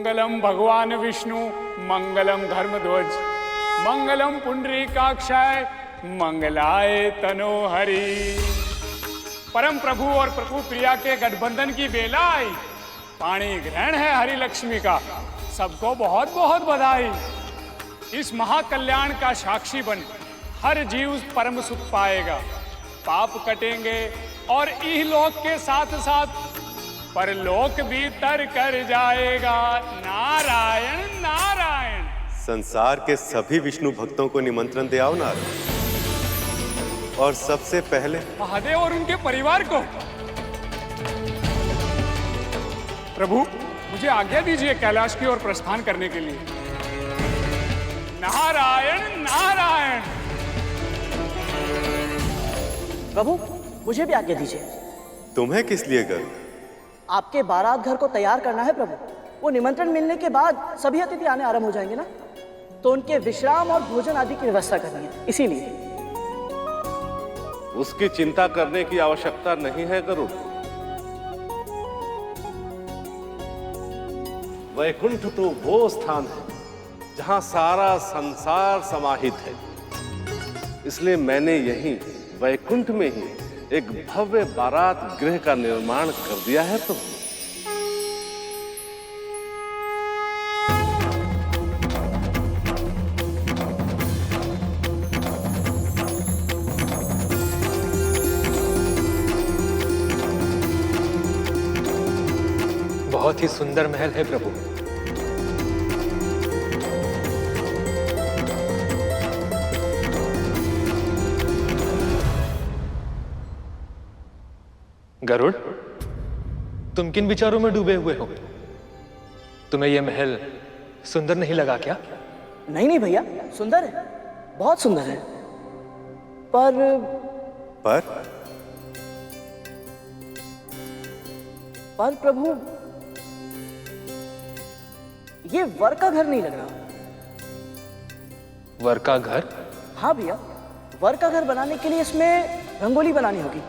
मंगलम भगवान विष्णु, मंगलम धर्मध्वज, मंगलम पुंडरीकाक्षाय, मंगलाय तनोहरि। परम प्रभु और प्रभु प्रिया के गठबंधन की बेला आई। पाणी ग्रहण है हरि लक्ष्मी का, सबको बहुत बहुत बधाई। इस महाकल्याण का साक्षी बन हर जीव परम सुख पाएगा, पाप कटेंगे और इहलोक के साथ साथ परलोक भी तर कर जाएगा। नारायण नारायण। संसार के सभी विष्णु भक्तों को निमंत्रण दे आओ नारद, और सबसे पहले महादेव और उनके परिवार को। प्रभु मुझे आज्ञा दीजिए कैलाश की ओर प्रस्थान करने के लिए। नारायण नारायण। प्रभु मुझे भी आज्ञा दीजिए। तुम्हें किस लिए गरुड़? आपके बारात घर को तैयार करना है प्रभु। वो निमंत्रण मिलने के बाद सभी अतिथि आने आरंभ हो जाएंगे ना, तो उनके विश्राम और भोजन आदि की व्यवस्था करनी है, इसीलिए। उसकी चिंता करने की आवश्यकता नहीं है गरुड़। वैकुंठ तो वो स्थान है जहां सारा संसार समाहित है, इसलिए मैंने यहीं वैकुंठ में ही एक भव्य बारात गृह का निर्माण कर दिया है। तो बहुत ही सुंदर महल है प्रभु। गरुड़, तुम किन विचारों में डूबे हुए हो? तुम्हें यह महल सुंदर नहीं लगा क्या? नहीं नहीं भैया, सुंदर है, बहुत सुंदर है। पर प्रभु ये वर का घर नहीं लग रहा। वर का घर? हाँ भैया, वर का घर बनाने के लिए इसमें रंगोली बनानी होगी,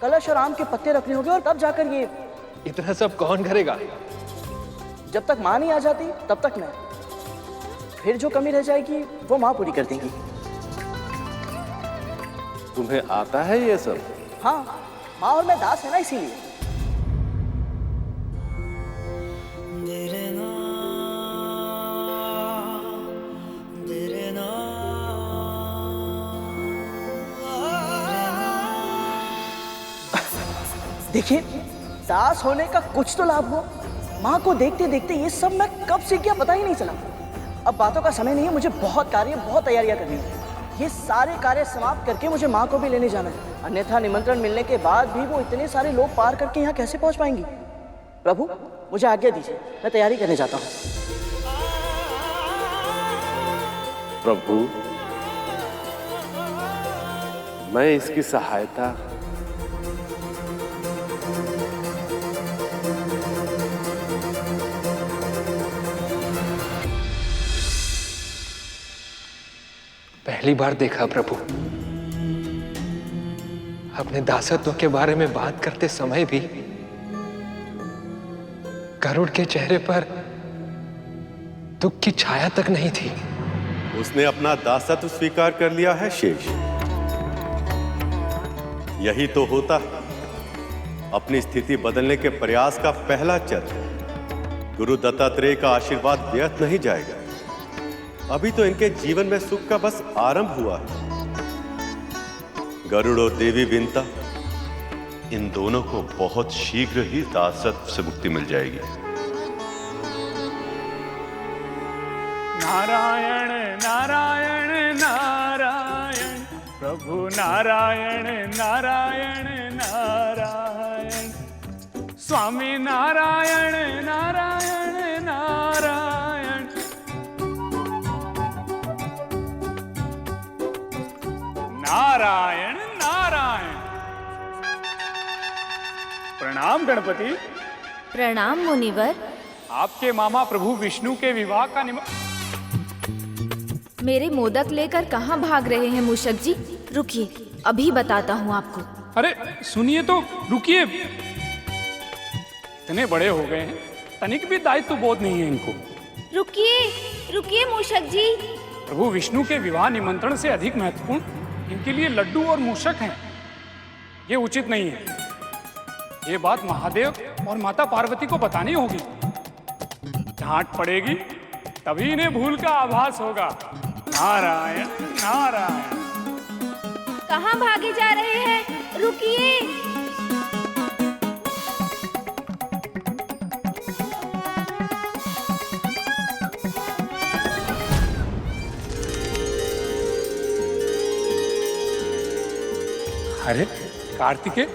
कलश और आम के पत्ते रखने होंगे, और तब जाकर ये। इतना सब कौन करेगा? जब तक माँ नहीं आ जाती तब तक मैं। फिर जो कमी रह जाएगी वो माँ पूरी कर देंगी। तुम्हें आता है ये सब? हाँ, माँ और मैं दास है ना, इसीलिए। देखिए, दास होने का कुछ तो लाभ हो। माँ को देखते देखते ये सब मैं कब सीख गया पता ही नहीं चला। अब बातों का समय नहीं है, मुझे बहुत तैयारियां करनी है। ये सारे कार्य समाप्त करके मुझे माँ को भी लेने जाना है, अन्यथा निमंत्रण मिलने के बाद भी वो इतने सारे लोग पार करके यहाँ कैसे पहुँच पाएंगी। प्रभु मुझे आज्ञा दीजिए, मैं तैयारी करने जाता हूँ। प्रभु मैं इसकी सहायता पहली बार देखा प्रभु। अपने दासत्व के बारे में बात करते समय भी गरुड़ के चेहरे पर दुख की छाया तक नहीं थी। उसने अपना दासत्व स्वीकार कर लिया है शेष। यही तो होता है अपनी स्थिति बदलने के प्रयास का पहला चरण। गुरु दत्तात्रेय का आशीर्वाद व्यर्थ नहीं जाएगा। अभी तो इनके जीवन में सुख का बस आरंभ हुआ है। गरुड़ और देवी विंता, इन दोनों को बहुत शीघ्र ही दासत्व से मुक्ति मिल जाएगी। नारायण नारायण नारायण, प्रभु नारायण नारायण नारायण, स्वामी नारायण नारायण नारायण। नारायण नारायण। प्रणाम गणपति। प्रणाम मुनिवर। आपके मामा प्रभु विष्णु के विवाह का मेरे मोदक लेकर कहाँ भाग रहे हैं मूषक जी? रुकिए, अभी बताता हूँ आपको। अरे सुनिए तो, रुकिए। इतने बड़े हो गए हैं, तनिक भी दायित्व बोध नहीं है इनको। रुकिए रुकिए मूषक जी। प्रभु विष्णु के विवाह निमंत्रण से अधिक महत्वपूर्ण इनके लिए लड्डू और मूषक हैं। ये उचित नहीं है। ये बात महादेव और माता पार्वती को बतानी होगी। डांट पड़ेगी तभी इन्हें भूल का आभास होगा। नारायण नारायण। कहाँ भागे जा रहे हैं? रुकिए। अरे कार्तिकेय,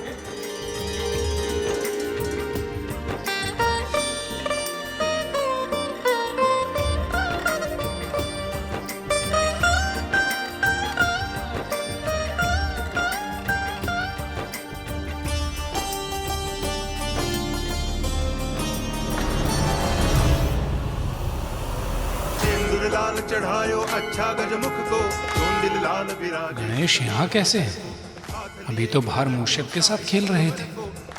लाल चढ़ायो अच्छा गजमुख को दिल लाल विराज। गणेश यहाँ कैसे हैं? अभी तो बाहर मूषक के साथ खेल रहे थे।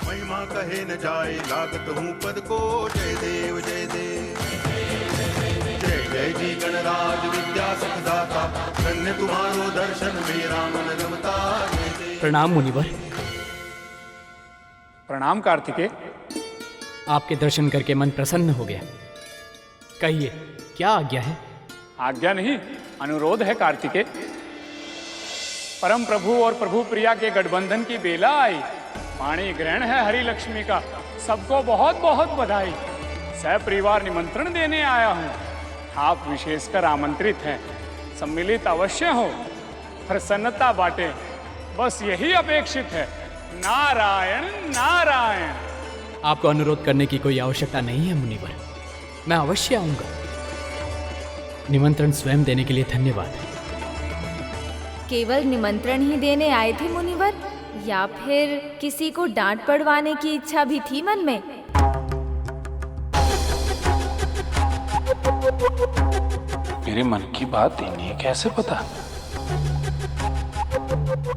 महिमा कहे न जाए लागत हूँ पद को। जय देव जय देव जय जय जी गणराज विद्या सुखदाता। धन्य तुम्हारो दर्शन मेरा मन रमता। जय देव। प्रणाम मुनिवर। प्रणाम कार्तिकेय। आपके दर्शन करके मन प्रसन्न हो गया। कहिए क्या आज्ञा है? आज्ञा नहीं, अनुरोध है कार्तिकेय। परम प्रभु और प्रभु प्रिया के गठबंधन की बेला आई। वाणी ग्रहण है हरि लक्ष्मी का। सबको बहुत बहुत बधाई। सपरिवार निमंत्रण देने आया हूँ। आप विशेषकर आमंत्रित हैं। सम्मिलित अवश्य हो, प्रसन्नता बांटे, बस यही अपेक्षित है। नारायण नारायण। आपको अनुरोध करने की कोई आवश्यकता नहीं है मुनिवर। मैं अवश्य आऊंगा। निमंत्रण स्वयं देने के लिए धन्यवाद। केवल निमंत्रण ही देने आए थे मुनिवर, या फिर किसी को डांट पड़वाने की इच्छा भी थी मन में? मेरे मन की बात इन्हें कैसे पता?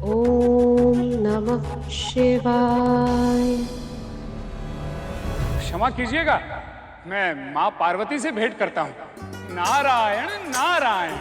ओम नमः शिवाय। क्षमा कीजिएगा, मैं माँ पार्वती से भेंट करता हूँ। नारायण नारायण।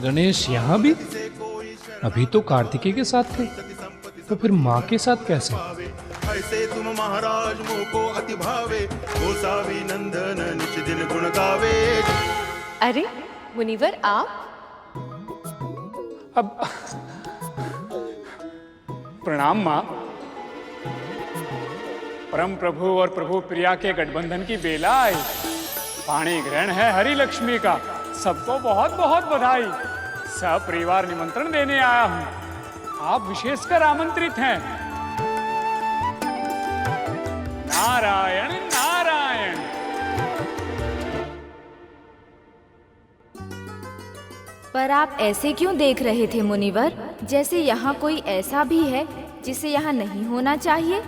गणेश यहाँ भी? अभी तो कार्तिकेय के साथ थे, तो फिर माँ के साथ कैसे? ऐसे तुम महाराज मोह को अति भावे। गोसावी नंदन निच दिन गुण गावे। अरे मुनिवर आप? अब प्रणाम माँ। परम प्रभु और प्रभु प्रिया के गठबंधन की बेला आई। वाणी ग्रहण है हरि लक्ष्मी का। सबको बहुत बहुत बधाई। सपरिवार निमंत्रण देने आया हूँ। आप विशेषकर आमंत्रित हैं। नारायण नारायण। पर आप ऐसे क्यों देख रहे थे मुनिवर, जैसे यहाँ कोई ऐसा भी है जिसे यहाँ नहीं होना चाहिए?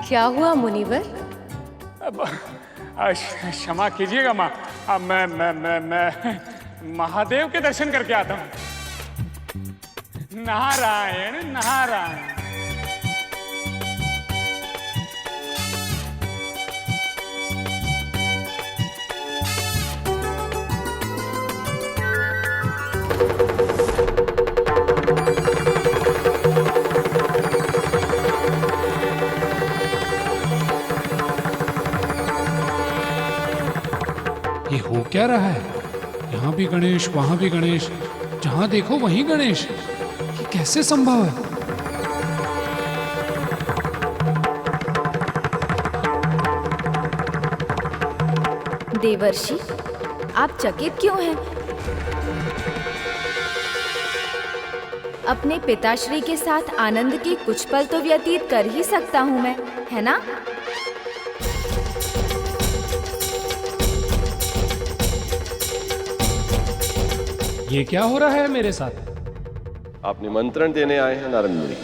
क्या हुआ मुनिवर? क्षमा कीजिएगा माँ। अब मैं महादेव के दर्शन करके आता हूँ। नारायण नारायण। ये हो क्या रहा है? यहाँ भी गणेश, वहां भी गणेश, जहां देखो वहीं गणेश। ये कैसे संभव है? देवर्षि, आप चकित क्यों हैं? अपने पिताश्री के साथ आनंद के कुछ पल तो व्यतीत कर ही सकता हूँ मैं, है ना? ये क्या हो रहा है मेरे साथ? आप निमंत्रण देने आए हैं नारद मुनि।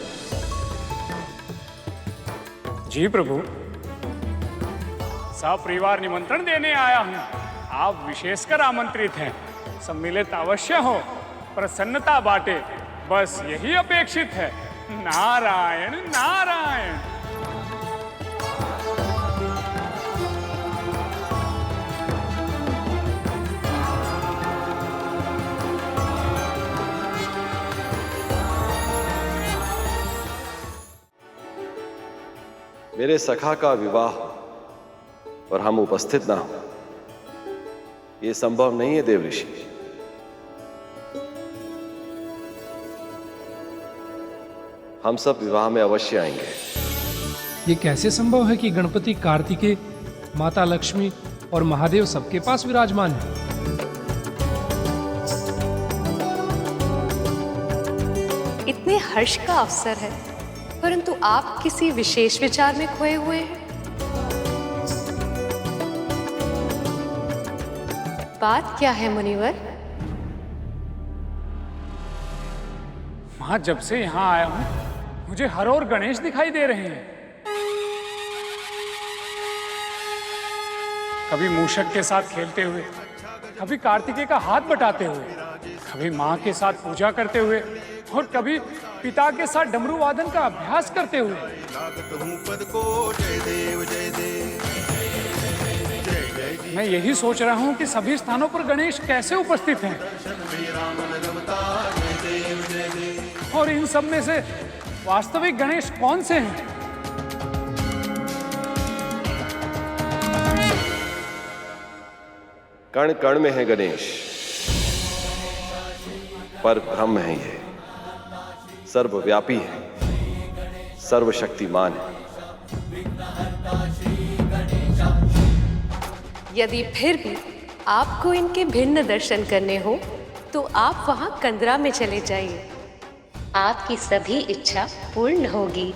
जी प्रभु, सपरिवार निमंत्रण देने आया हूँ। आप विशेषकर आमंत्रित हैं। सम्मिलित अवश्य हो, प्रसन्नता बांटे, बस यही अपेक्षित है। नारायण नारायण। मेरे सखा का विवाह और हम उपस्थित ना हो, यह संभव नहीं है देव ऋषि। हम सब विवाह में अवश्य आएंगे। ये कैसे संभव है कि गणपति कार्तिकेय, माता लक्ष्मी और महादेव सबके पास विराजमान है? इतने हर्ष का अवसर है, परंतु आप किसी विशेष विचार में खोए हुए हैं। बात क्या है मुनिवर? मां, जब से यहां आया हूं मुझे हर ओर गणेश दिखाई दे रहे हैं। कभी मूषक के साथ खेलते हुए, कभी कार्तिकेय का हाथ बटाते हुए, कभी मां के साथ पूजा करते हुए और कभी पिता के साथ डमरू वादन का अभ्यास करते हुए। लागत हूँ पद को जय देव जय देव। जय जय जी मैं यही सोच रहा हूं कि सभी स्थानों पर गणेश कैसे उपस्थित हैं मेरा मन रमता। जय देव जय देव। और इन सब में से वास्तविक गणेश कौन से हैं? कण कण में है गणेश, पर ब्रह्म है ये, सर्वव्यापी है, सर्वशक्तिमान है। यदि फिर भी आपको इनके भिन्न दर्शन करने हो तो आप वहां कंदरा में चले जाइए। आपकी सभी इच्छा पूर्ण होगी।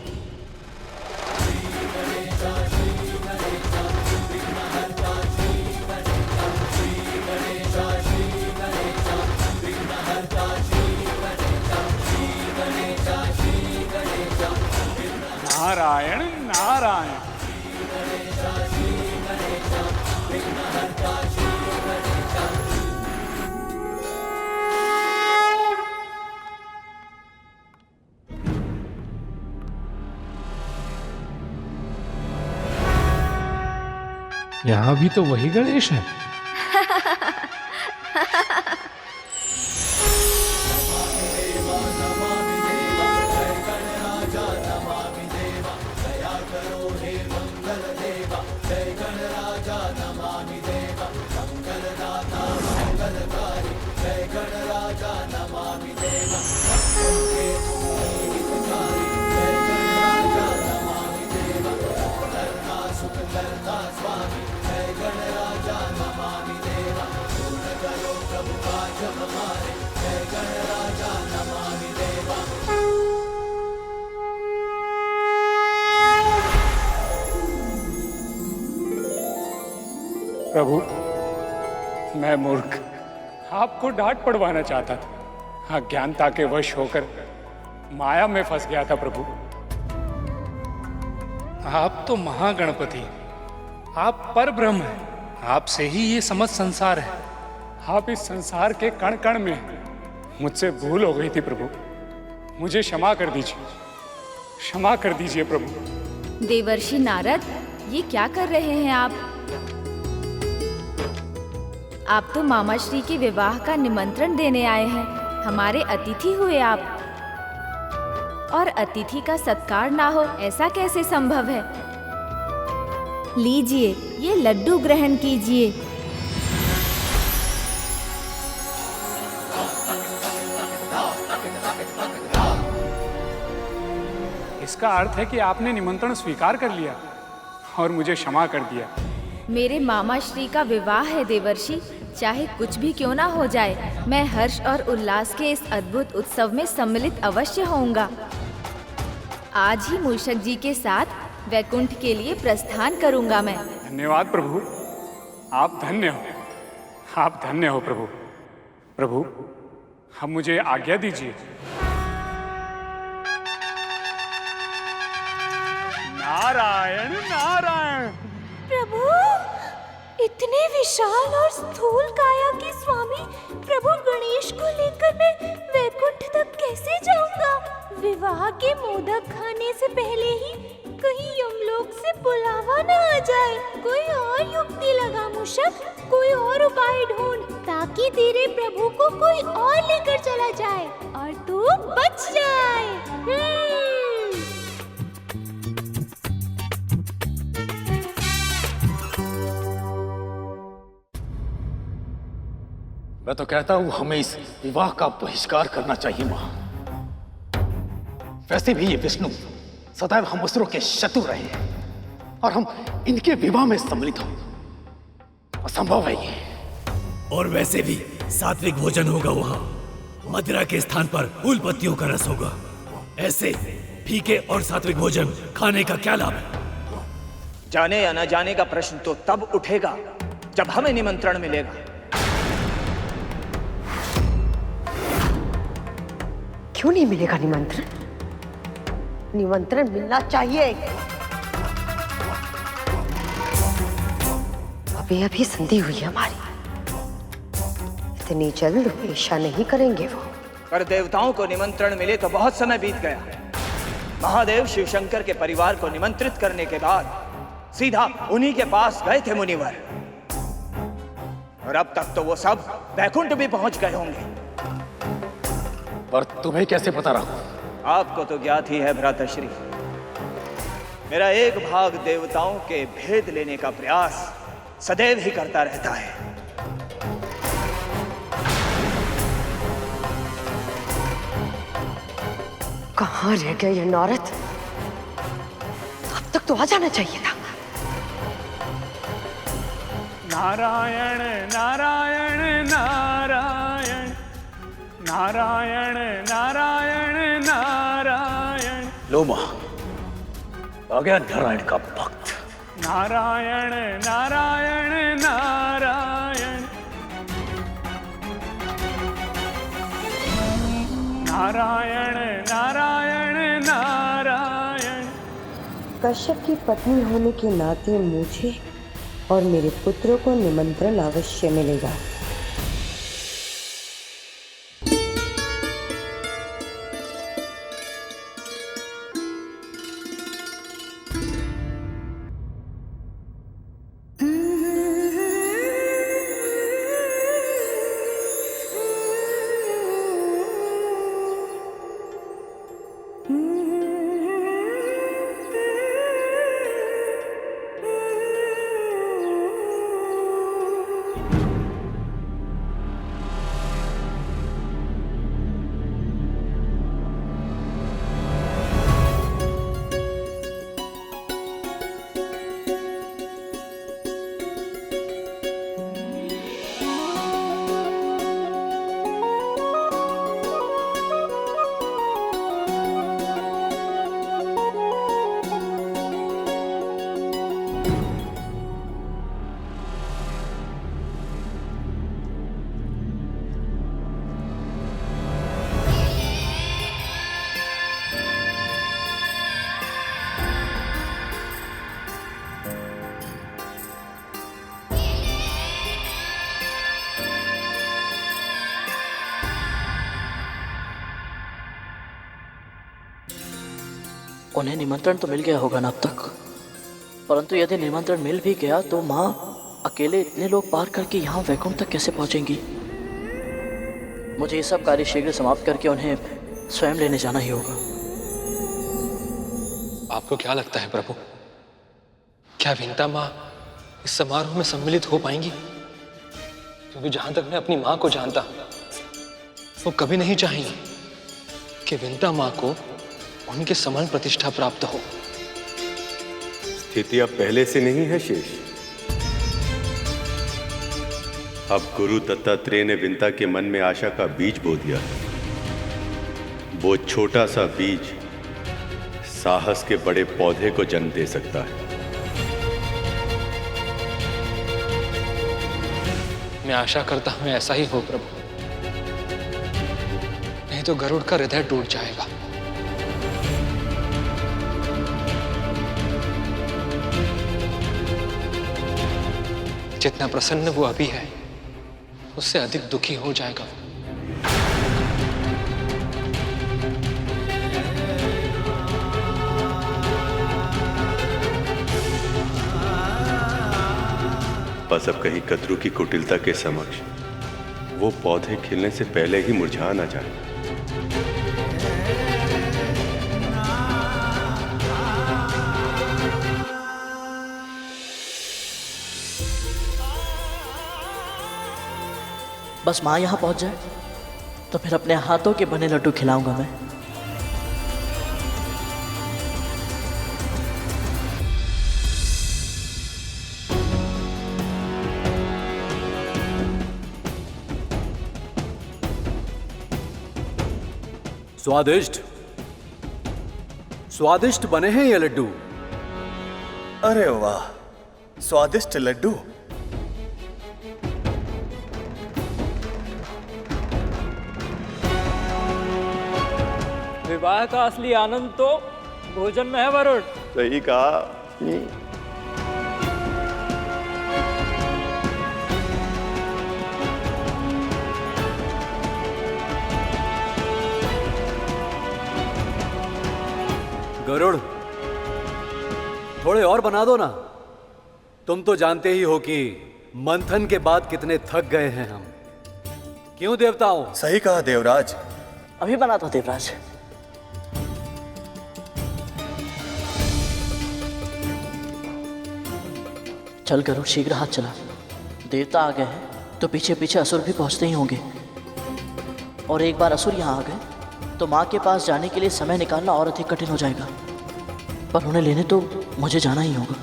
नारायण नारायण। यहाँ भी तो वही गणेश है। प्रभु, मैं मूर्ख आपको डांट पड़वाना चाहता था। अज्ञानता के वश होकर माया में फंस गया था प्रभु। आप तो महागणपति, आप पर ब्रह्म हैं। आपसे ही ये समस्त संसार है। आप इस संसार के कण कण में हैं। मुझसे भूल हो गई थी प्रभु, मुझे क्षमा कर दीजिए, क्षमा कर दीजिए प्रभु। देवर्षि नारद, ये क्या कर रहे हैं आप? आप तो मामा श्री के विवाह का निमंत्रण देने आए हैं। हमारे अतिथि हुए आप, और अतिथि का सत्कार ना हो ऐसा कैसे संभव है? लीजिए, ये लड्डू ग्रहण कीजिए। इसका अर्थ है कि आपने निमंत्रण स्वीकार कर लिया और मुझे क्षमा कर दिया। मेरे मामा श्री का विवाह है देवर्षि, चाहे कुछ भी क्यों ना हो जाए, मैं हर्ष और उल्लास के इस अद्भुत उत्सव में सम्मिलित अवश्य होऊंगा। आज ही मूषक जी के साथ वैकुंठ के लिए प्रस्थान करूंगा मैं। धन्यवाद प्रभु, आप धन्य हो, आप धन्य हो प्रभु। प्रभु, हम मुझे आज्ञा दीजिए। नारायण नारायण। प्रभु, इतने विशाल और स्थूल काया के स्वामी प्रभु गणेश को लेकर मैं वैकुंठ तक कैसे जाऊंगा? विवाह के मोदक खाने से पहले ही कहीं यमलोक से बुलावा न आ जाए। कोई और युक्ति लगा मूषक, कोई और उपाय ढूंढ ताकि तेरे प्रभु को कोई और लेकर चला जाए और तू बच जाए। मैं तो कहता हूं हमें इस विवाह का बहिष्कार करना चाहिए मां। वैसे भी ये विष्णु सदैव हम असुरों के शत्रु रहे हैं और हम इनके विवाह में सम्मिलित हो असंभव है ये। और वैसे भी सात्विक भोजन होगा वहाँ। मदिरा के स्थान पर फूल पत्तियों का रस होगा। ऐसे फीके और सात्विक भोजन खाने का क्या लाभ है? जाने या न जाने का प्रश्न तो तब उठेगा जब हमें निमंत्रण मिलेगा। क्यों नहीं मिलेगा निमंत्रण? निमंत्रण मिलना चाहिए। अभी अभी संधि हुई है हमारी, इतनी जल्द ऐसा नहीं करेंगे वो। पर देवताओं को निमंत्रण मिले तो बहुत समय बीत गया। महादेव शिव शंकर के परिवार को निमंत्रित करने के बाद सीधा उन्हीं के पास गए थे मुनिवर, और अब तक तो वो सब वैकुंठ भी पहुंच गए होंगे। पर तुम्हें कैसे पता रहा? आपको तो ज्ञात ही है भ्राताश्री, मेरा एक भाग देवताओं के भेद लेने का प्रयास सदैव ही करता रहता है। कहाँ रह गए ये नौरत? अब तक तो आ जाना चाहिए था। नारायण नारायण नारायण नारायण नारायण नारायण। लो मां, आ गया नारायण का भक्त। नारायण नारायण नारायण नारायण नारायण नारायण। कश्यप की पत्नी होने के नाते मुझे और मेरे पुत्रों को निमंत्रण अवश्य मिलेगा। उन्हें निमंत्रण तो मिल गया होगा ना अब तक, परंतु यदि निमंत्रण मिल भी गया तो माँ अकेले इतने लोग पार करके यहाँ वैकुंठ तक कैसे पहुँचेंगी? मुझे ये सब कार्य शीघ्र समाप्त करके उन्हें स्वयं लेने जाना ही होगा। आपको क्या लगता है प्रभु, क्या विंता माँ इस समारोह में सम्मिलित हो पाएंगी? क्योंकि जहां तक मैं अपनी माँ को जानता, वो कभी नहीं चाहेंगी कि विंता माँ को उनके समान प्रतिष्ठा प्राप्त हो। स्थिति अब पहले से नहीं है शेष। अब गुरु दत्तात्रेय ने विंता के मन में आशा का बीज बो दिया। वो छोटा सा बीज साहस के बड़े पौधे को जन्म दे सकता है। मैं आशा करता हूं ऐसा ही हो प्रभु। तो गरुड़ का हृदय टूट जाएगा। जितना प्रसन्न वो अभी है, उससे अधिक दुखी हो जाएगा वो। बस अब कहीं कद्रू की कुटिलता के समक्ष वो पौधे खिलने से पहले ही मुरझा ना जाए। बस माँ यहाँ पहुँच जाए तो फिर अपने हाथों के बने लड्डू खिलाऊंगा मैं। स्वादिष्ट स्वादिष्ट बने हैं ये लड्डू। अरे वाह, स्वादिष्ट लड्डू। विवाह का असली आनंद तो भोजन में है वरुण। सही कहा। गरुड़, थोड़े और बना दो ना। तुम तो जानते ही हो कि मंथन के बाद कितने थक गए हैं हम। क्यों देवताओं? सही कहा देवराज। अभी बना दो देवराज। चल गरुड़, शीघ्र हाथ चला। देवता आ गए हैं तो पीछे पीछे असुर भी पहुंचते ही होंगे, और एक बार असुर यहाँ आ गए तो माँ के पास जाने के लिए समय निकालना और अधिक कठिन हो जाएगा। पर उन्हें लेने तो मुझे जाना ही होगा।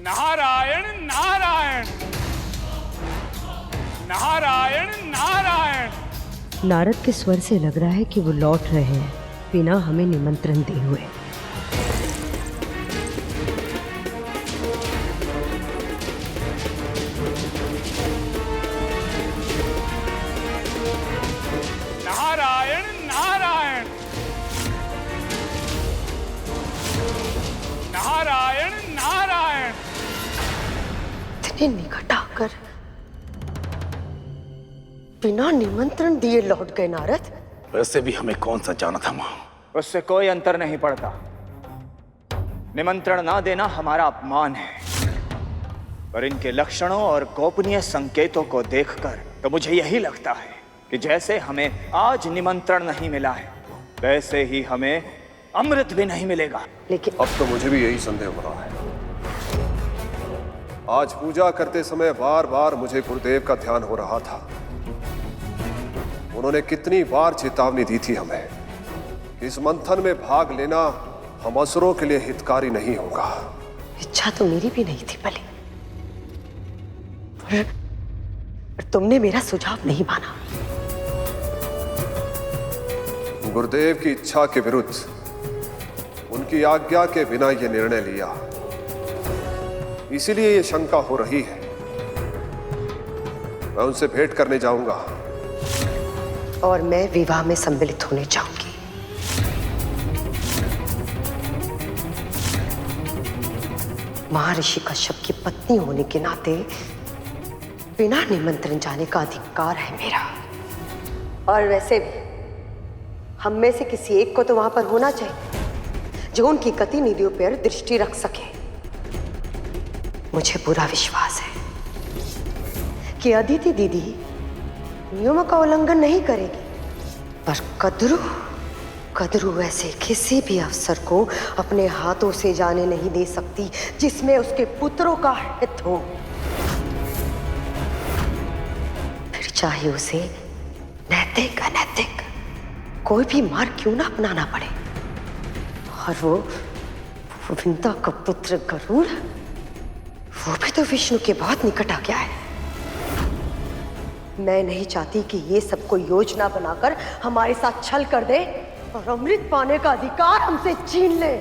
नारायण नारायण नारायण नारायण। नारद के स्वर से लग रहा है कि वो लौट रहे हैं बिना हमें निमंत्रण दिए हुए। नारायण नारायण नारायण नारायण। इतने निकट आकर बिना निमंत्रण दिए लौट गए नारद। वैसे भी हमें कौन सा जाना था मां। उससे कोई अंतर नहीं पड़ता। निमंत्रण ना देना हमारा अपमान है, पर इनके लक्षणों और गोपनीय संकेतों को देखकर तो मुझे यही लगता है कि जैसे हमें आज निमंत्रण नहीं मिला है, वैसे ही हमें अमृत भी नहीं मिलेगा। लेकिन अब तो मुझे भी यही संदेह हो रहा है। आज पूजा करते समय बार बार मुझे गुरुदेव का ध्यान हो रहा था। उन्होंने कितनी बार चेतावनी दी थी हमें कि इस मंथन में भाग लेना हम असुरों के लिए हितकारी नहीं होगा। इच्छा तो मेरी भी नहीं थी भले, पर तुमने मेरा सुझाव नहीं माना। गुरुदेव की इच्छा के विरुद्ध उनकी आज्ञा के बिना यह निर्णय लिया, इसीलिए ये शंका हो रही है। मैं उनसे भेंट करने जाऊंगा और मैं विवाह में सम्मिलित होने जाऊंगी। महर्षि कश्यप की पत्नी होने के नाते बिना निमंत्रण जाने का अधिकार है मेरा। और वैसे भी हम में से किसी एक को तो वहां पर होना चाहिए जो उनकी गतिविधियों पर दृष्टि रख सके। मुझे पूरा विश्वास है कि अदिति दीदी नियमों का उल्लंघन नहीं करेगी, पर कद्रू ऐसे किसी भी अवसर को अपने हाथों से जाने नहीं दे सकती जिसमें उसके पुत्रों का हित हो, फिर चाहे उसे नैतिक अनैतिक कोई भी मार्ग क्यों ना अपनाना पड़े। और वो विंता का पुत्र गरुड़, वो भी तो विष्णु के बहुत निकट आ गया है। मैं नहीं चाहती कि ये सब कोई योजना बनाकर हमारे साथ छल कर दे और अमृत पाने का अधिकार हमसे छीन ले।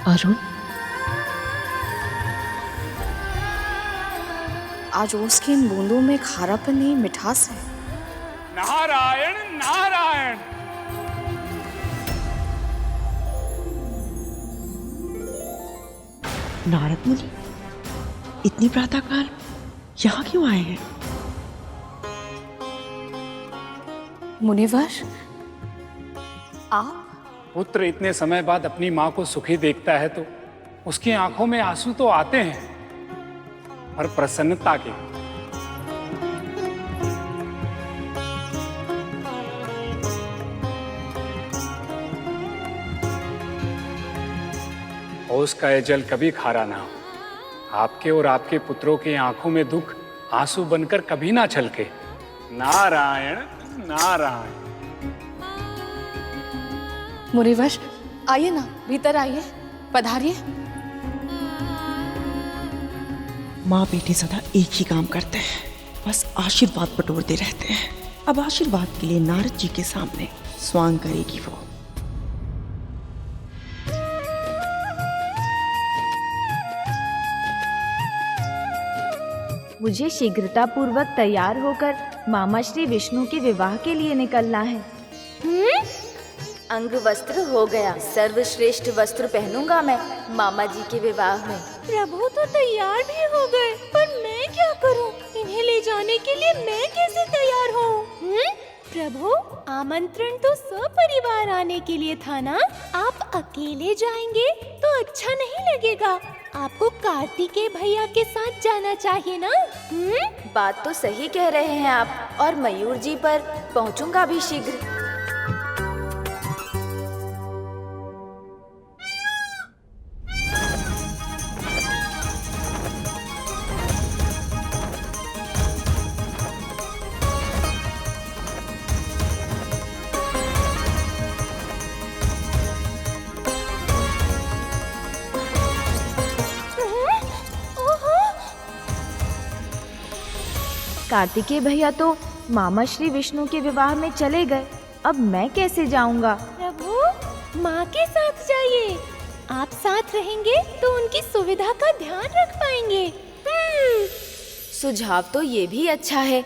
अरुण, आज ओस की इन बूंदों में खारापन नहीं, मिठास है। नारायण नारायण। नारद मुनि इतनी प्रातःकाल यहाँ क्यों आए हैं? मुनिवर, आप? पुत्र इतने समय बाद अपनी माँ को सुखी देखता है तो उसकी आंखों में आंसू तो आते हैं, पर प्रसन्नता के। ओस का ये जल कभी खारा ना हो, आपके और आपके पुत्रों की आंखों में दुख आंसू बनकर कभी ना छलके। नारायण नारायण। मुनिवर, आइए ना, भीतर आइए, पधारिए। माँ बेटी सदा एक ही काम करते हैं, बस आशीर्वाद बटोरते रहते हैं। अब आशीर्वाद के लिए नारद जी के सामने स्वांग करेगी वो। मुझे शीघ्रतापूर्वक तैयार होकर मामा श्री विष्णु के विवाह के लिए निकलना है। अंग वस्त्र हो गया, सर्वश्रेष्ठ वस्त्र पहनूंगा मैं मामा जी के विवाह में। प्रभु तो तैयार भी हो गए, पर मैं क्या करूं? इन्हें ले जाने के लिए मैं कैसे तैयार हूँ? प्रभु, आमंत्रण तो सपरिवार आने के लिए था ना? आप अकेले जाएंगे तो अच्छा नहीं लगेगा। आपको कार्तिकेय भैया के साथ जाना चाहिए ना? बात तो सही कह रहे हैं आप, और मयूर जी पर पहुंचूंगा भी शीघ्र। कार्तिकेय भैया तो मामा श्री विष्णु के विवाह में चले गए, अब मैं कैसे जाऊंगा? प्रभु, माँ के साथ जाइए। आप साथ रहेंगे तो उनकी सुविधा का ध्यान रख पाएंगे। सुझाव तो ये भी अच्छा है।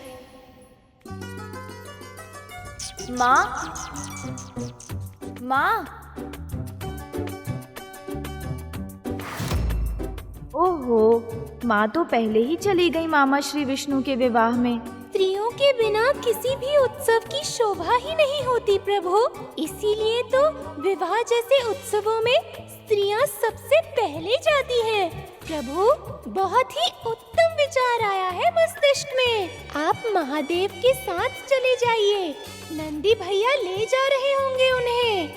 माँ, माँ। ओहो, माँ तो पहले ही चली गई मामा श्री विष्णु के विवाह में। स्त्रियों के बिना किसी भी उत्सव की शोभा ही नहीं होती प्रभु, इसीलिए तो विवाह जैसे उत्सवों में स्त्रियां सबसे पहले जाती हैं। प्रभु, बहुत ही उत्तम विचार आया है मस्तिष्क में। आप महादेव के साथ चले जाइए, नंदी भैया ले जा रहे होंगे उन्हें।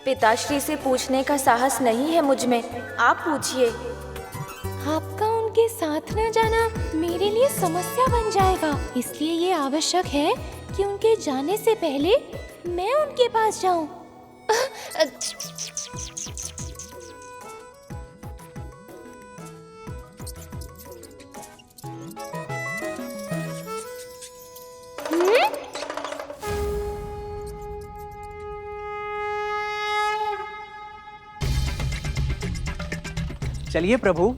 पिताश्री से पूछने का साहस नहीं है मुझ में, आप पूछिए। आपका उनके साथ न जाना मेरे लिए समस्या बन जाएगा, इसलिए ये आवश्यक है कि उनके जाने से पहले मैं उनके पास जाऊं। चलिए प्रभु।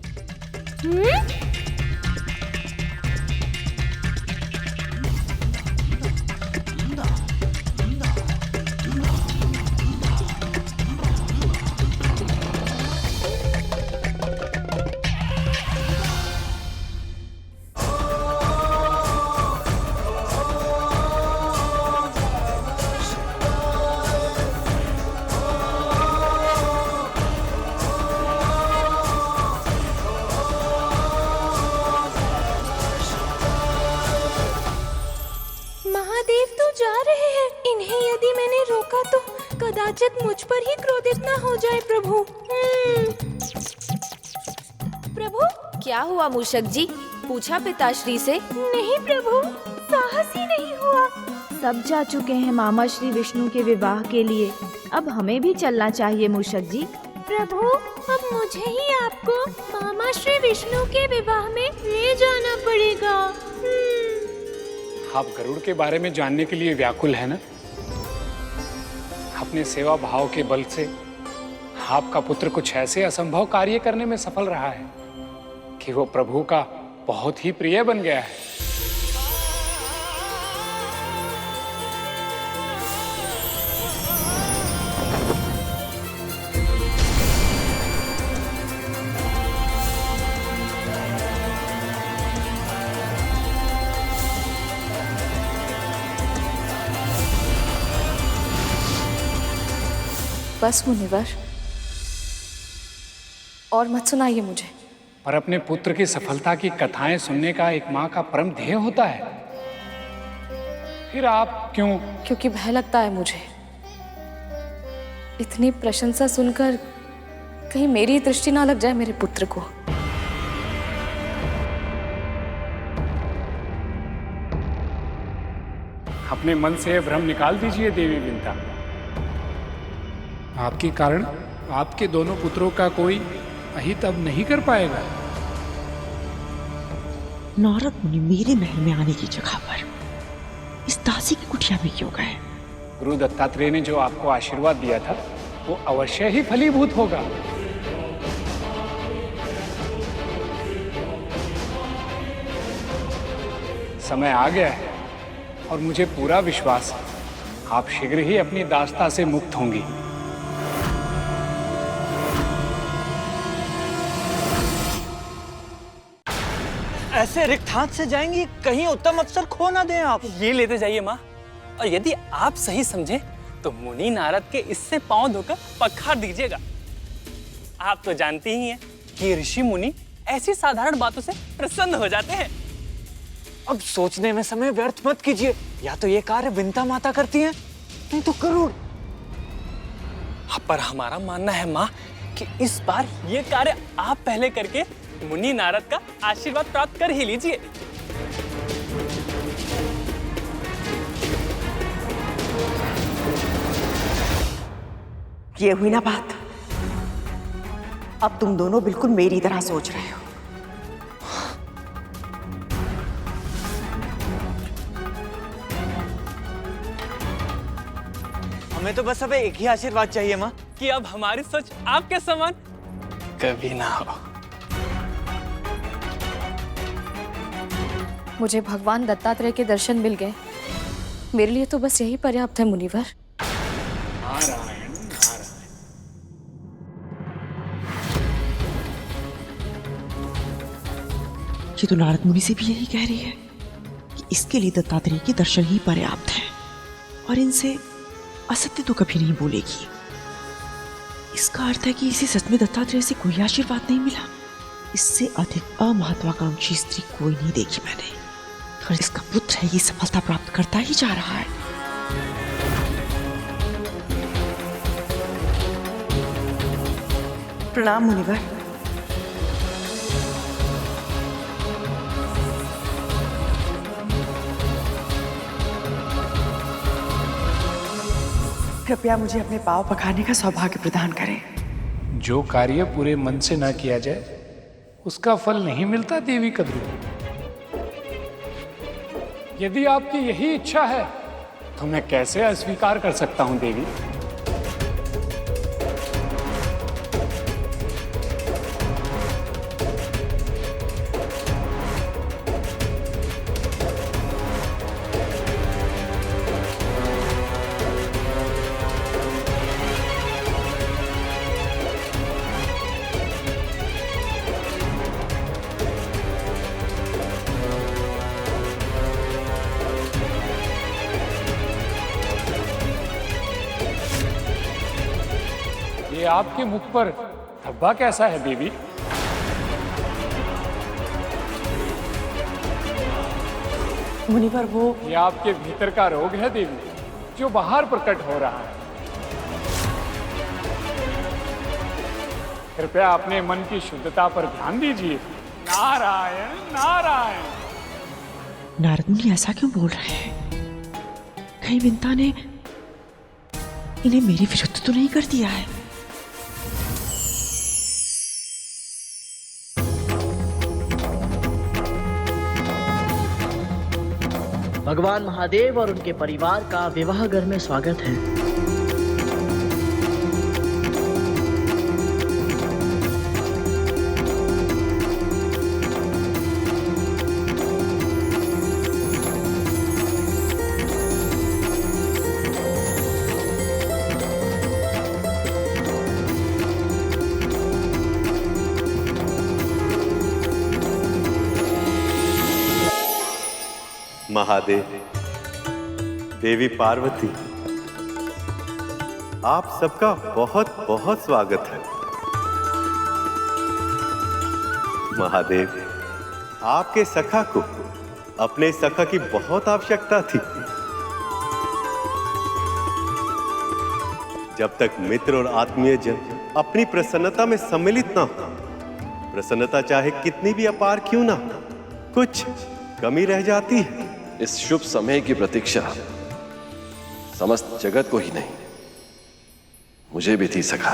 कदाचित मुझ पर ही क्रोधित न हो जाए प्रभु। प्रभु, क्या हुआ मूषक जी? पूछा पिताश्री से? नहीं प्रभु, साहस ही नहीं हुआ। सब जा चुके हैं मामा श्री विष्णु के विवाह के लिए, अब हमें भी चलना चाहिए मूषक जी। प्रभु, अब मुझे ही आपको मामा श्री विष्णु के विवाह में ले जाना पड़ेगा। आप गरुड़ के बारे में जानने के लिए व्याकुल है ना? अपने सेवा भाव के बल से आपका पुत्र कुछ ऐसे असंभव कार्य करने में सफल रहा है कि वो प्रभु का बहुत ही प्रिय बन गया है। बस मुनिवर, और मत सुनाइए मुझे। पर अपने पुत्र की सफलता की कथाएं सुनने का एक माँ का परम ध्येय होता है। फिर आप क्यों? क्योंकि भय लगता है मुझे। इतनी प्रशंसा सुनकर कहीं मेरी दृष्टि ना लग जाए मेरे पुत्र को। अपने मन से भ्रम निकाल दीजिए देवी विंता। आपके कारण आपके दोनों पुत्रों का कोई अहित अब नहीं कर पाएगा। नारद मुनि मेरे महल में आने की जगह पर इस दासी की कुटिया में क्यों गए? गुरु दत्तात्रेय ने जो आपको आशीर्वाद दिया था वो अवश्य ही फलीभूत होगा। समय आ गया है और मुझे पूरा विश्वास है आप शीघ्र ही अपनी दासता से मुक्त होंगी। ऐसे रिक्त हाथ से जाएंगी, कहीं उत्तम अवसर खो ना दें आप। ये लेते जाइए माँ, और यदि आप सही समझे तो मुनि नारद के इससे पांव धोकर पखार दीजिएगा। आप तो जानती ही हैं कि ऋषि मुनि ऐसी साधारण बातों से प्रसन्न हो जाते हैं। अब सोचने में समय व्यर्थ मत कीजिए। या तो ये कार्य विंता माता करती हैं, नहीं तो गरुड़। पर हमारा मानना है माँ कि इस बार ये कार्य आप पहले करके मुनि नारद का आशीर्वाद प्राप्त कर ही लीजिए। ये हुई ना बात। अब तुम दोनों बिल्कुल मेरी तरह सोच रहे हो। हमें तो बस अब एक ही आशीर्वाद चाहिए माँ, कि अब हमारी सोच आपके समान कभी ना हो। मुझे भगवान दत्तात्रेय के दर्शन मिल गए। मेरे लिए तो बस यही पर्याप्त है मुनिवर। नारायण नारायण। ये तो नारद मुनि से भी यही कह रही है कि इसके लिए दत्तात्रेय के दर्शन ही पर्याप्त है और इनसे असत्य तो कभी नहीं बोलेगी। इसका अर्थ है कि इसे सच में दत्तात्रेय से कोई आशीर्वाद नहीं मिला। इससे अधिक अमहत्वाकांक्षी स्त्री कोई नहीं देखी मैंने। और इसका पुत्र है ये सफलता प्राप्त करता ही जा रहा है। प्रणाम मुनिवर। कृपया मुझे अपने पांव पखारने का सौभाग्य प्रदान करें। जो कार्य पूरे मन से ना किया जाए उसका फल नहीं मिलता देवी कद्रू। यदि आपकी यही इच्छा है तो मैं कैसे अस्वीकार कर सकता हूं देवी। ये आपके मुख पर धब्बा कैसा है देवी? मुनिवर वो ये आपके भीतर का रोग है देवी, जो बाहर प्रकट हो रहा है। कृपया अपने मन की शुद्धता पर ध्यान दीजिए। नारायण नारायण। नारद मुनि ऐसा क्यों बोल रहे हैं? कहीं विंता ने इन्हें मेरे विरुद्ध तो नहीं कर दिया है? भगवान महादेव और उनके परिवार का विवाह घर में स्वागत है। महादेव, देवी पार्वती, आप सबका बहुत बहुत स्वागत है। महादेव, आपके सखा को अपने सखा की बहुत आवश्यकता थी। जब तक मित्र और आत्मीय जन अपनी प्रसन्नता में सम्मिलित ना हो, प्रसन्नता चाहे कितनी भी अपार क्यों ना हो, कुछ कमी रह जाती है। इस शुभ समय की प्रतीक्षा समस्त जगत को ही नहीं, मुझे भी थी सखा।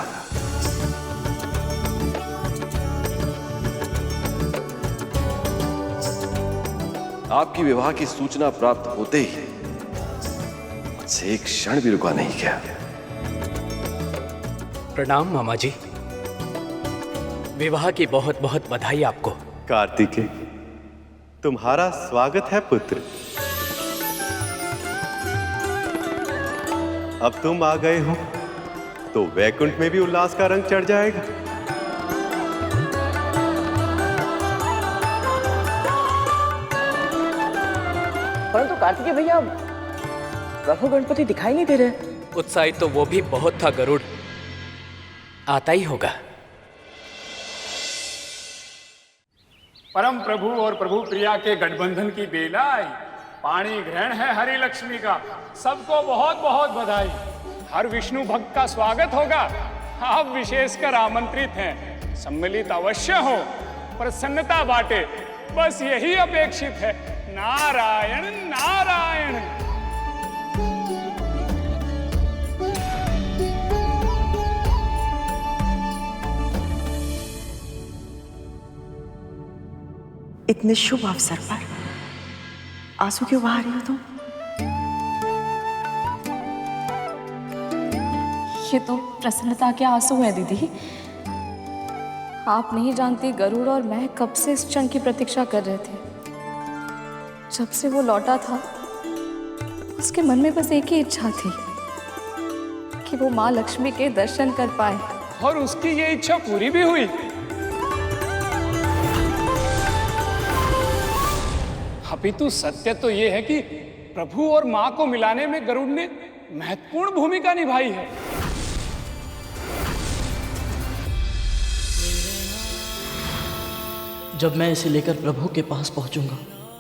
आपकी विवाह की सूचना प्राप्त होते ही मुझसे एक क्षण भी रुका नहीं गया। प्रणाम मामा जी, विवाह की बहुत बहुत बधाई आपको। कार्तिकेय, तुम्हारा स्वागत है पुत्र। अब तुम आ गए हो तो वैकुंठ में भी उल्लास का रंग चढ़ जाएगा। परंतु कार्तिकेय भैया, प्रभु गणपति दिखाई नहीं दे रहे। उत्साहित तो वो भी बहुत था गरुड़, आता ही होगा। परम प्रभु और प्रभु प्रिया के गठबंधन की बेला आई। पाणी ग्रहण है हरि लक्ष्मी का। सबको बहुत बहुत बधाई। हर विष्णु भक्त का स्वागत होगा। आप विशेषकर आमंत्रित हैं। सम्मिलित अवश्य हो, प्रसन्नता बांटे, बस यही अपेक्षित है। नारायण नारायण। इतने शुभ अवसर पर आंसू क्यों बहा रही हो तुम? ये तो प्रसन्नता के आंसू है दीदी। आप नहीं जानती, गरुड़ और मैं कब से इस क्षण की प्रतीक्षा कर रहे थे। जब से वो लौटा था, उसके मन में बस एक ही इच्छा थी कि वो माँ लक्ष्मी के दर्शन कर पाए। और उसकी ये इच्छा पूरी भी हुई। अपितु सत्य तो ये है कि प्रभु और मां को मिलाने में गरुड़ ने महत्वपूर्ण भूमिका निभाई है। जब मैं इसे लेकर प्रभु के पास पहुंचूंगा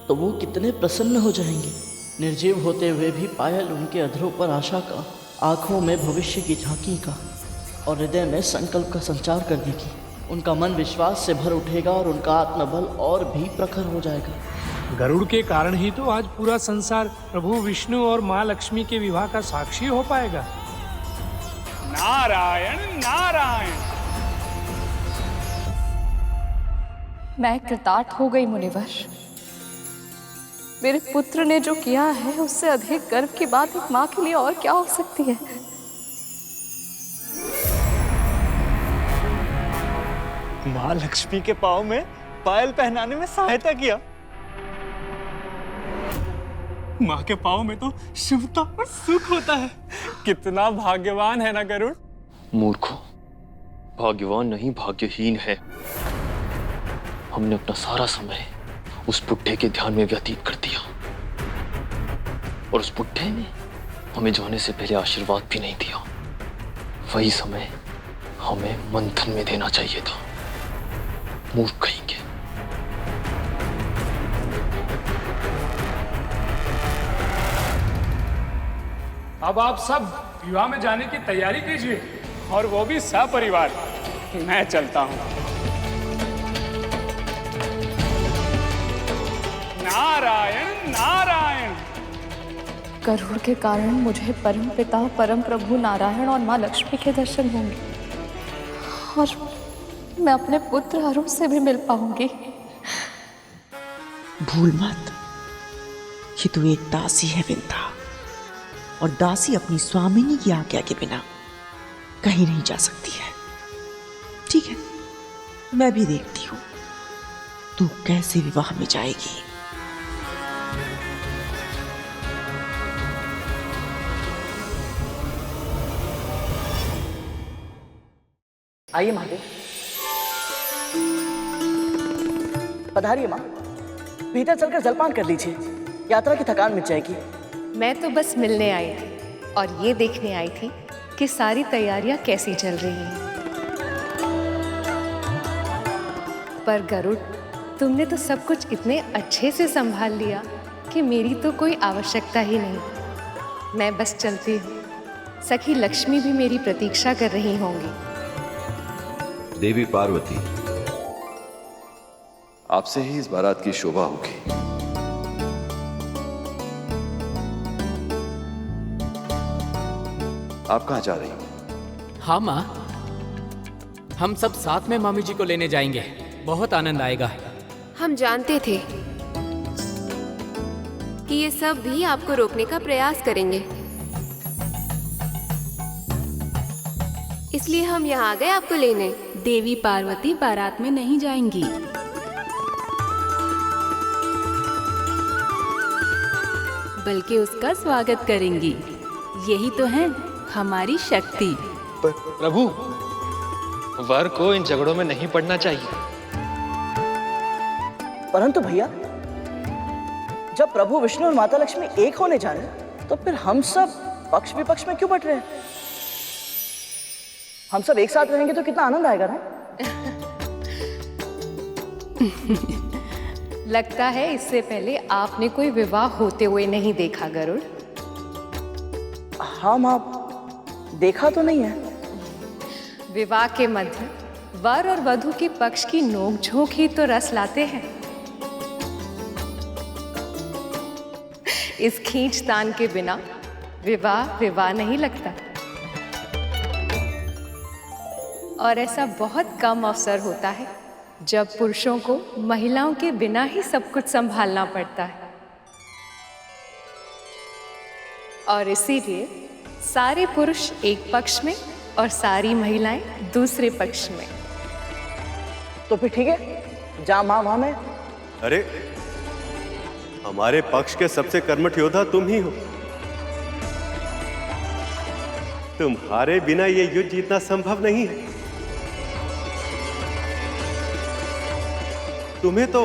तो वो कितने प्रसन्न हो जाएंगे। निर्जीव होते हुए भी पायल उनके अधरों पर आशा का, आंखों में भविष्य की झांकी का और हृदय में संकल्प का संचार कर देगी। उनका मन विश्वास से भर उठेगा और उनका आत्मबल और भी प्रखर हो जाएगा। गरुड़ के कारण ही तो आज पूरा संसार प्रभु विष्णु और माँ लक्ष्मी के विवाह का साक्षी हो पाएगा। नारायण नारायण। मैं कृतार्थ हो गई मुनिवर। मेरे पुत्र ने जो किया है, उससे अधिक गर्व की बात एक माँ के लिए और क्या हो सकती है। माँ लक्ष्मी के पाँव में पायल पहनाने में सहायता किया। माँ के पाँव में तो शुभता और सुख होता है। कितना भाग्यवान है ना गरुड़। मूर्खों, भाग्यवान नहीं भाग्यहीन है। हमने अपना सारा समय उस बुढ़े के ध्यान में व्यतीत कर दिया और उस बुढ़े ने हमें जाने से पहले आशीर्वाद भी नहीं दिया। वही समय हमें मंथन में देना चाहिए था। मूर्ख कहेंगे। अब आप सब विवाह में जाने की तैयारी कीजिए, और वो भी सपरिवार। मैं चलता हूं। नारायण नारायण। गरुड़ के कारण मुझे परम पिता, परम प्रभु नारायण और माँ लक्ष्मी के दर्शन होंगे और मैं अपने पुत्र अरुण से भी मिल पाऊंगी। भूल मत कि तू एक दासी है विंता, और दासी अपनी स्वामिनी की आज्ञा के बिना कहीं नहीं जा सकती है। ठीक है, मैं भी देखती हूं तू कैसे विवाह में जाएगी। आइए महादेव, पधारिए माँ। भीतर चलकर जलपान कर लीजिए। यात्रा की थकान मिट जाएगी। मैं तो बस मिलने आई थी और ये देखने आई थी कि सारी तैयारियां कैसी चल रही हैं। पर गरुड़, तुमने तो सब कुछ इतने अच्छे से संभाल लिया कि मेरी तो कोई आवश्यकता ही नहीं। मैं बस चलती हूँ। सखी लक्ष्मी भी मेरी प्रतीक्षा कर रही होंगी। देवी पार्वती, आपसे ही इस बारात की शोभा होगी। आप कहाँ जा रही हैं? हाँ माँ, हम सब साथ में मामी जी को लेने जाएंगे। बहुत आनंद आएगा। हम जानते थे कि ये सब भी आपको रोकने का प्रयास करेंगे, इसलिए हम यहाँ आ गए आपको लेने। देवी पार्वती बारात में नहीं जाएंगी, बल्कि उसका स्वागत करेंगी। यही तो है हमारी शक्ति। प्रभु, वर को इन झगड़ों में नहीं पड़ना चाहिए। परंतु भैया, जब प्रभु विष्णु और माता लक्ष्मी एक होने जा रहे हैं, तो फिर हम सब पक्ष विपक्ष में क्यों बट रहे हैं? हम सब एक साथ रहेंगे तो कितना आनंद आएगा ना? लगता है इससे पहले आपने कोई विवाह होते हुए नहीं देखा गरुड़। हाँ माँ, देखा तो नहीं है। विवाह के मध्य वर और वधू के पक्ष की नोकझोंक ही तो रस लाते हैं। इस खींचतान के बिना विवाह विवाह नहीं लगता। और ऐसा बहुत कम अवसर होता है जब पुरुषों को महिलाओं के बिना ही सब कुछ संभालना पड़ता है। और इसीलिए सारे पुरुष एक पक्ष में और सारी महिलाएं दूसरे पक्ष में। तो फिर ठीक है, जा माँ वहां में। अरे, हमारे पक्ष के सबसे कर्मठ योद्धा तुम ही हो। तुम्हारे बिना ये युद्ध जीतना संभव नहीं है। तुम्हें तो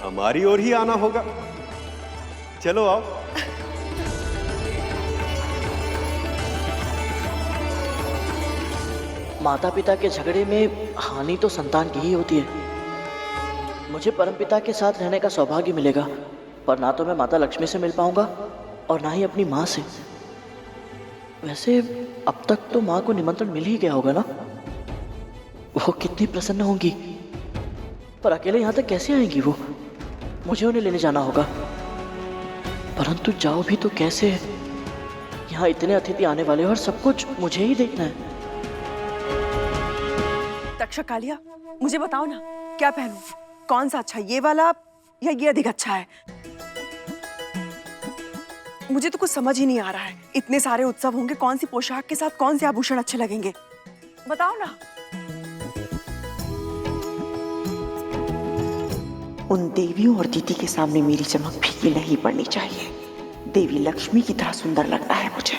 हमारी ओर ही आना होगा। चलो आओ। माता पिता के झगड़े में हानि तो संतान की ही होती है। मुझे परमपिता के साथ रहने का सौभाग्य मिलेगा, पर ना तो मैं माता लक्ष्मी से मिल पाऊंगा और ना ही अपनी माँ से। वैसे अब तक तो माँ को निमंत्रण मिल ही गया होगा ना। वो कितनी प्रसन्न होंगी, पर अकेले यहाँ तक कैसे आएंगी वो? मुझे उन्हें लेने जाना होगा, परंतु जाओ भी तो कैसे? यहाँ इतने अतिथि आने वाले और सब कुछ मुझे ही देखना है। तक्षक कालिया, मुझे बताओ ना, क्या पहनूं? कौन सा अच्छा, ये वाला या ये अधिक अच्छा है? मुझे तो कुछ समझ ही नहीं आ रहा है। इतने सारे उत्सव होंगे, कौन सी पोशाक के साथ कौन से आभूषण अच्छे लगेंगे? बताओ ना। उन देवियों और दीदी के सामने मेरी चमक फीकी नहीं पड़नी चाहिए। देवी लक्ष्मी की तरह सुंदर लगना है मुझे,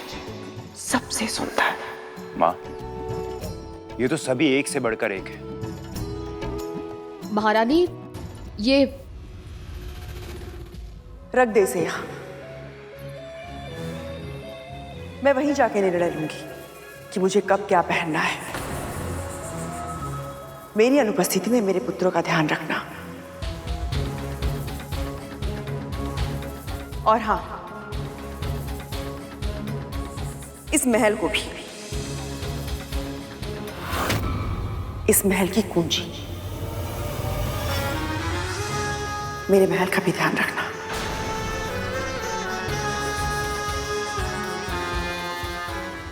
सबसे सुंदर। माँ, ये तो सभी एक से बढ़कर एक है। महारानी, ये रख दे इसे यहाँ। मैं वहीं जाके निर्णय लूंगी कि मुझे कब क्या पहनना है। मेरी अनुपस्थिति में मेरे पुत्रों का ध्यान रखना। और हाँ, इस महल को भी, इस महल की कुंजी, मेरे महल का भी ध्यान रखना।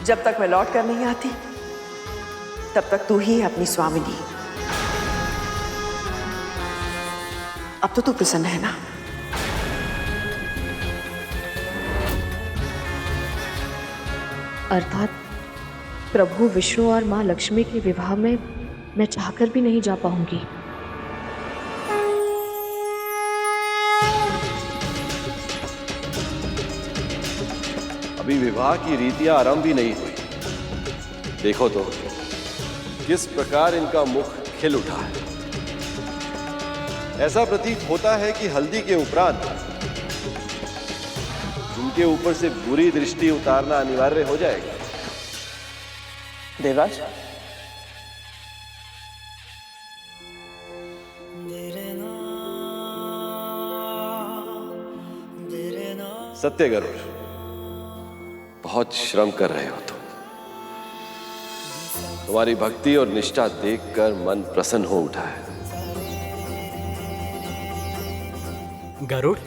जब तक मैं लौट कर नहीं आती, तब तक तू ही है अपनी स्वामिनी। अब तो तू प्रसन्न है ना? अर्थात प्रभु विष्णु और माँ लक्ष्मी के विवाह में मैं चाहकर भी नहीं जा पाऊंगी। अभी विवाह की रीतियां आरंभ भी नहीं हुई। देखो तो किस प्रकार इनका मुख खिल उठा है। ऐसा प्रतीत होता है कि हल्दी के उपरांत इनके ऊपर से बुरी दृष्टि उतारना अनिवार्य हो जाएगा। देवराज, सत्य गरुड़, बहुत श्रम कर रहे हो तुम। तुम्हारी भक्ति और निष्ठा देखकर मन प्रसन्न हो उठा है। गरुड़,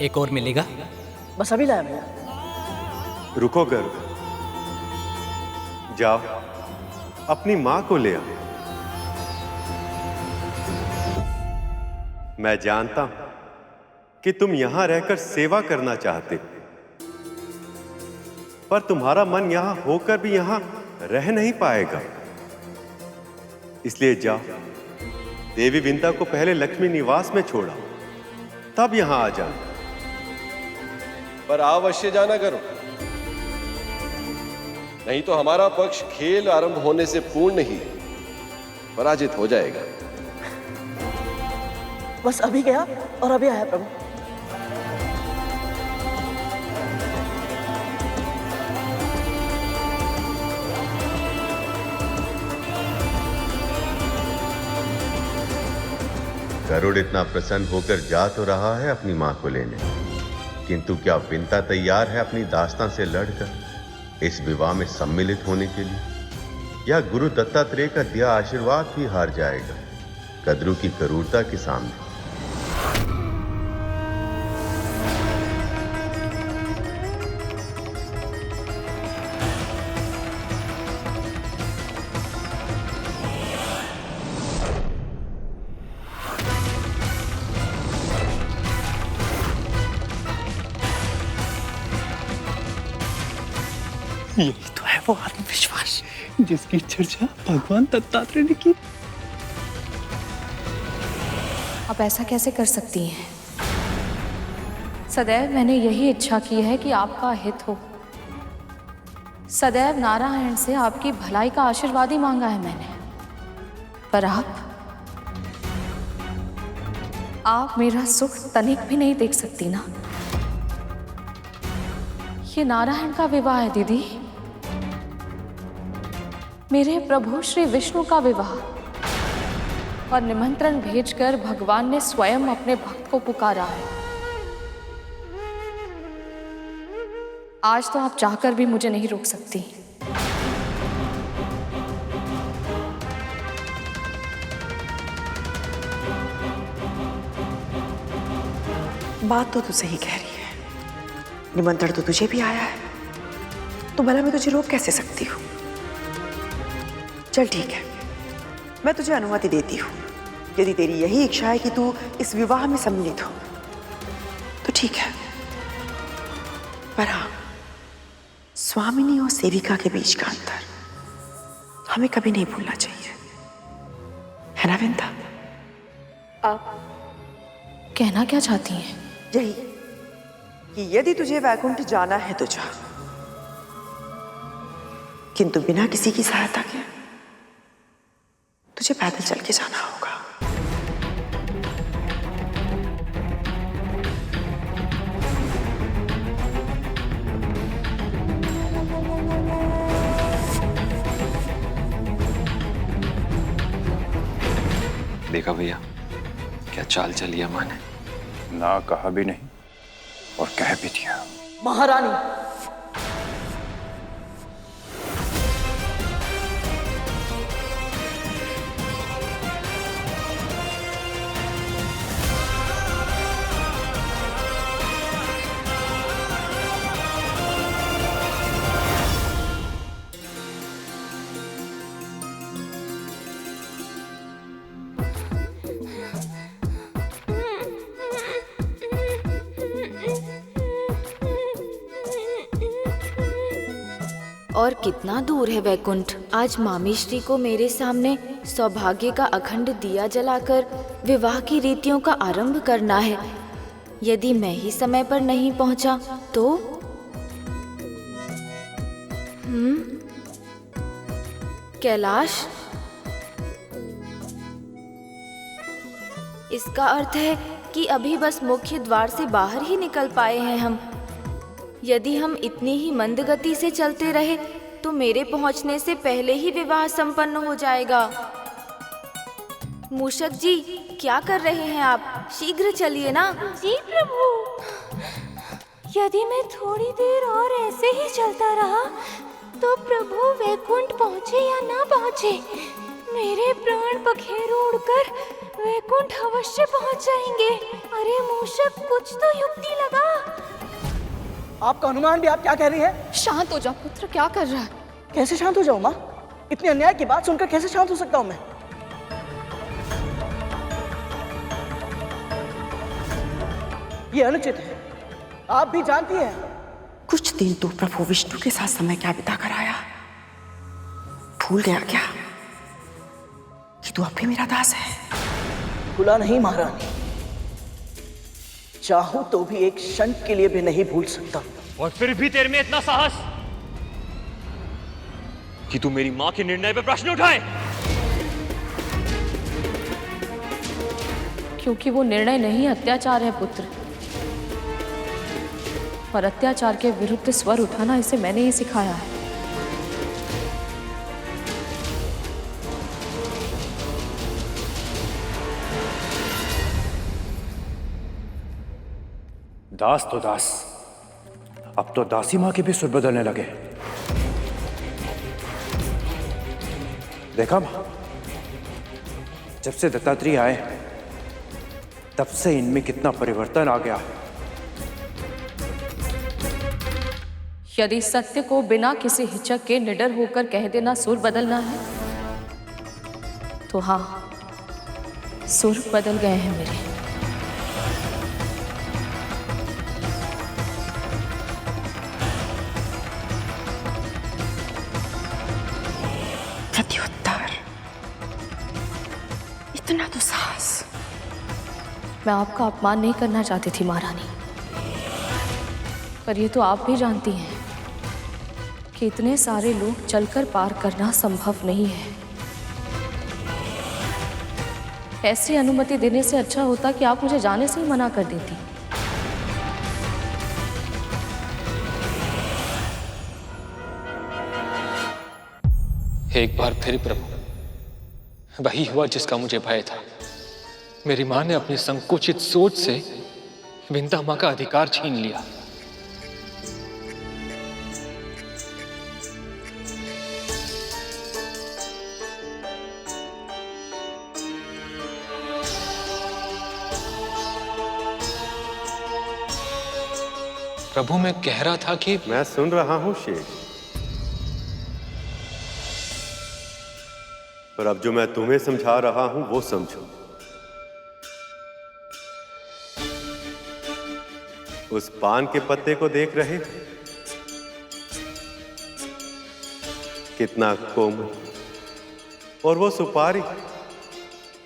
एक और मिलेगा? बस अभी लाया भैया। रुको गरुड़, जाओ अपनी मां को ले आओ। मैं जानता हूं कि तुम यहां रहकर सेवा करना चाहते हो, पर तुम्हारा मन यहां होकर भी यहां रह नहीं पाएगा। इसलिए जाओ, देवी विंता को पहले लक्ष्मी निवास में छोड़ा, तब यहां आ जाना। पर अवश्य जाना करो, नहीं तो हमारा पक्ष खेल आरंभ होने से पूर्ण ही पराजित हो जाएगा। बस अभी गया और अभी आया प्रभु। गरुड़ इतना प्रसन्न होकर जा तो रहा है अपनी मां को लेने, किंतु क्या विंता तैयार है अपनी दास्तां से लड़कर इस विवाह में सम्मिलित होने के लिए, या गुरु दत्तात्रेय का दिया आशीर्वाद भी हार जाएगा कद्रू की क्रूरता के सामने? यही तो है वो आत्मविश्वास जिसकी चर्चा भगवान दत्तात्रेय ने की। आप ऐसा कैसे कर सकती हैं? सदैव मैंने यही इच्छा की है कि आपका हित हो। सदैव नारायण से आपकी भलाई का आशीर्वाद ही मांगा है मैंने। पर आप मेरा सुख तनिक भी नहीं देख सकती ना। ये नारायण का विवाह है दीदी, मेरे प्रभु श्री विष्णु का विवाह, और निमंत्रण भेजकर भगवान ने स्वयं अपने भक्त को पुकारा है। आज तो आप चाहकर भी मुझे नहीं रोक सकती। बात तो तू सही कह रही है, निमंत्रण तो तुझे भी आया है, तो भला मैं तुझे रोक कैसे सकती हूँ? चल ठीक है, मैं तुझे अनुमति देती हूँ। यदि तेरी यही इच्छा है कि तू इस विवाह में सम्मिलित हो तो ठीक है। पर हाँ, स्वामिनी और सेविका के बीच का अंतर हमें कभी नहीं भूलना चाहिए, है ना विंता? आप कहना क्या चाहती हैं? यही कि यदि तुझे वैकुंठ जाना है तो जा, किंतु बिना किसी की सहायता के तुझे पैदल चल के जाना होगा। देखा भैया, क्या चाल चली है माँ ने? ना कहा भी नहीं और कह भी दिया। महारानी, और कितना दूर है वैकुंठ? आज मामी श्री को मेरे सामने सौभाग्य का अखंड दिया जलाकर विवाह की रीतियों का आरंभ करना है। यदि मैं ही समय पर नहीं पहुंचा तो कैलाश, इसका अर्थ है कि अभी बस मुख्य द्वार से बाहर ही निकल पाए हैं हम। यदि हम इतनी ही मंद गति से चलते रहे तो मेरे पहुंचने से पहले ही विवाह संपन्न हो जाएगा। मूषक जी, क्या कर रहे हैं आप? शीघ्र चलिए ना। जी प्रभु। यदि मैं थोड़ी देर और ऐसे ही चलता रहा तो प्रभु वैकुंठ पहुँचे या ना पहुँचे, मेरे प्राण पखेरु उड़कर वैकुंठ अवश्य पहुँच जाएंगे। अरे मूषक, कुछ तो युक्ति लगा। आपका अनुमान भी आप क्या कह रही हैं? शांत हो जा पुत्र, क्या कर रहा है? कैसे शांत हो जाऊं माँ? इतने अन्याय की बात सुनकर कैसे शांत हो सकता हूं मैं? ये अनुचित है, आप भी जानती हैं। कुछ दिन तो प्रभु विष्णु के साथ समय क्या बिता कर आया? भूल गया क्या कि तू अब भी मेरा दास है? भूला नहीं महारानी, चाहूं तो भी एक क्षण के लिए भी नहीं भूल सकता। और फिर भी तेरे में इतना साहस कि तू मेरी मां के निर्णय पे प्रश्न उठाए? क्योंकि वो निर्णय नहीं, अत्याचार है पुत्र। और अत्याचार के विरुद्ध स्वर उठाना इसे मैंने ही सिखाया है। दास तो दास, अब तो दासी मां के भी सुर बदलने लगे। देखा मां, जब से दत्तात्रेय आए तब से इनमें कितना परिवर्तन आ गया। यदि सत्य को बिना किसी हिचक के निडर होकर कह देना सुर बदलना है तो हाँ, सुर बदल गए हैं मेरे। प्रत्युत्तर, इतना तो साहस। मैं आपका अपमान नहीं करना चाहती थी महारानी, पर ये तो आप भी जानती हैं कि इतने सारे लोग चलकर पार करना संभव नहीं है। ऐसी अनुमति देने से अच्छा होता कि आप मुझे जाने से ही मना कर देती। एक बार फिर प्रभु, वही हुआ जिसका मुझे भय था। मेरी मां ने अपनी संकुचित सोच से विंता मां का अधिकार छीन लिया। प्रभु, मैं कह रहा था कि मैं सुन रहा हूं शेष, पर अब जो मैं तुम्हें समझा रहा हूं वो समझो। उस पान के पत्ते को देख रहे हो? कितना कोमल, और वो सुपारी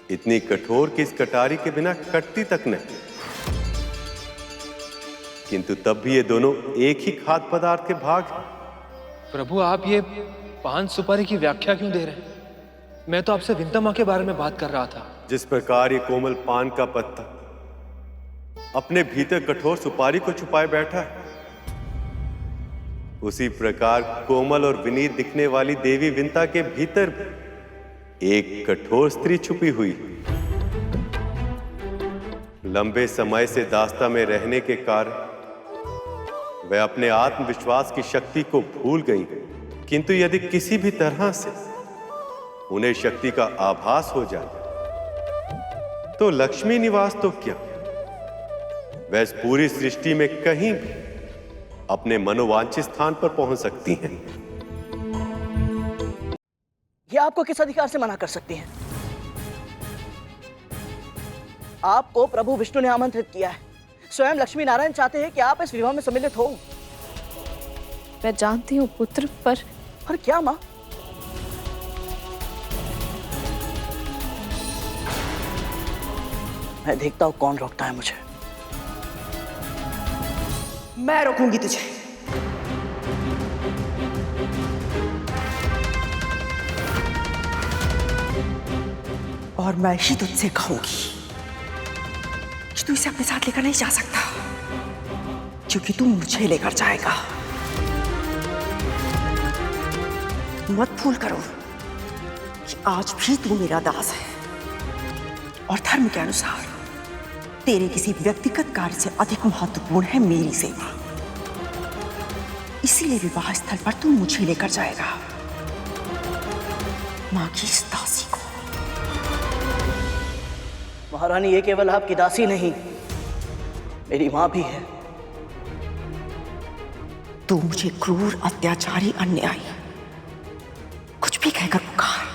इतनी कठोर कि इस कटारी के बिना कटती तक नहीं। किंतु तब भी ये दोनों एक ही खाद्य पदार्थ के भाग हैं। प्रभु, आप ये पान सुपारी की व्याख्या क्यों दे रहे हैं? मैं तो आपसे विंता मां के बारे में बात कर रहा था। जिस प्रकार ये कोमल पान का पत्ता अपने भीतर कठोर सुपारी को छुपाए बैठा है, उसी प्रकार कोमल और विनीत दिखने वाली देवी विंता के भीतर एक कठोर स्त्री छुपी हुई। लंबे समय से दास्ता में रहने के कारण वह अपने आत्मविश्वास की शक्ति को भूल गई, किंतु यदि किसी भी तरह से उन्हें शक्ति का आभास हो जाए तो लक्ष्मी निवास तो क्या, वह इस पूरी सृष्टि में कहीं भी अपने मनोवांछित स्थान पर पहुंच सकती हैं। ये आपको किस अधिकार से मना कर सकती हैं? आपको प्रभु विष्णु ने आमंत्रित किया है। स्वयं लक्ष्मी नारायण चाहते हैं कि आप इस विवाह में सम्मिलित हो। मैं जानती हूँ पुत्र, पर क्या माँ? मैं देखता हूं कौन रोकता है मुझे। मैं रोकूंगी तुझे। और मैं ही तुझसे कहूंगी कि तू इसे अपने साथ लेकर नहीं जा सकता। क्योंकि तू मुझे लेकर जाएगा। मत भूल करो कि आज भी तू मेरा दास है और धर्म के अनुसार तेरे किसी व्यक्तिगत कार्य से अधिक महत्वपूर्ण है मेरी सेवा। इसीलिए विवाह स्थल पर तू मुझे लेकर जाएगा, मां की इस दासी को। महारानी, ये केवल आपकी दासी नहीं, मेरी मां भी है। तू मुझे क्रूर, अत्याचारी, अन्यायी कुछ भी कहकर पुकार,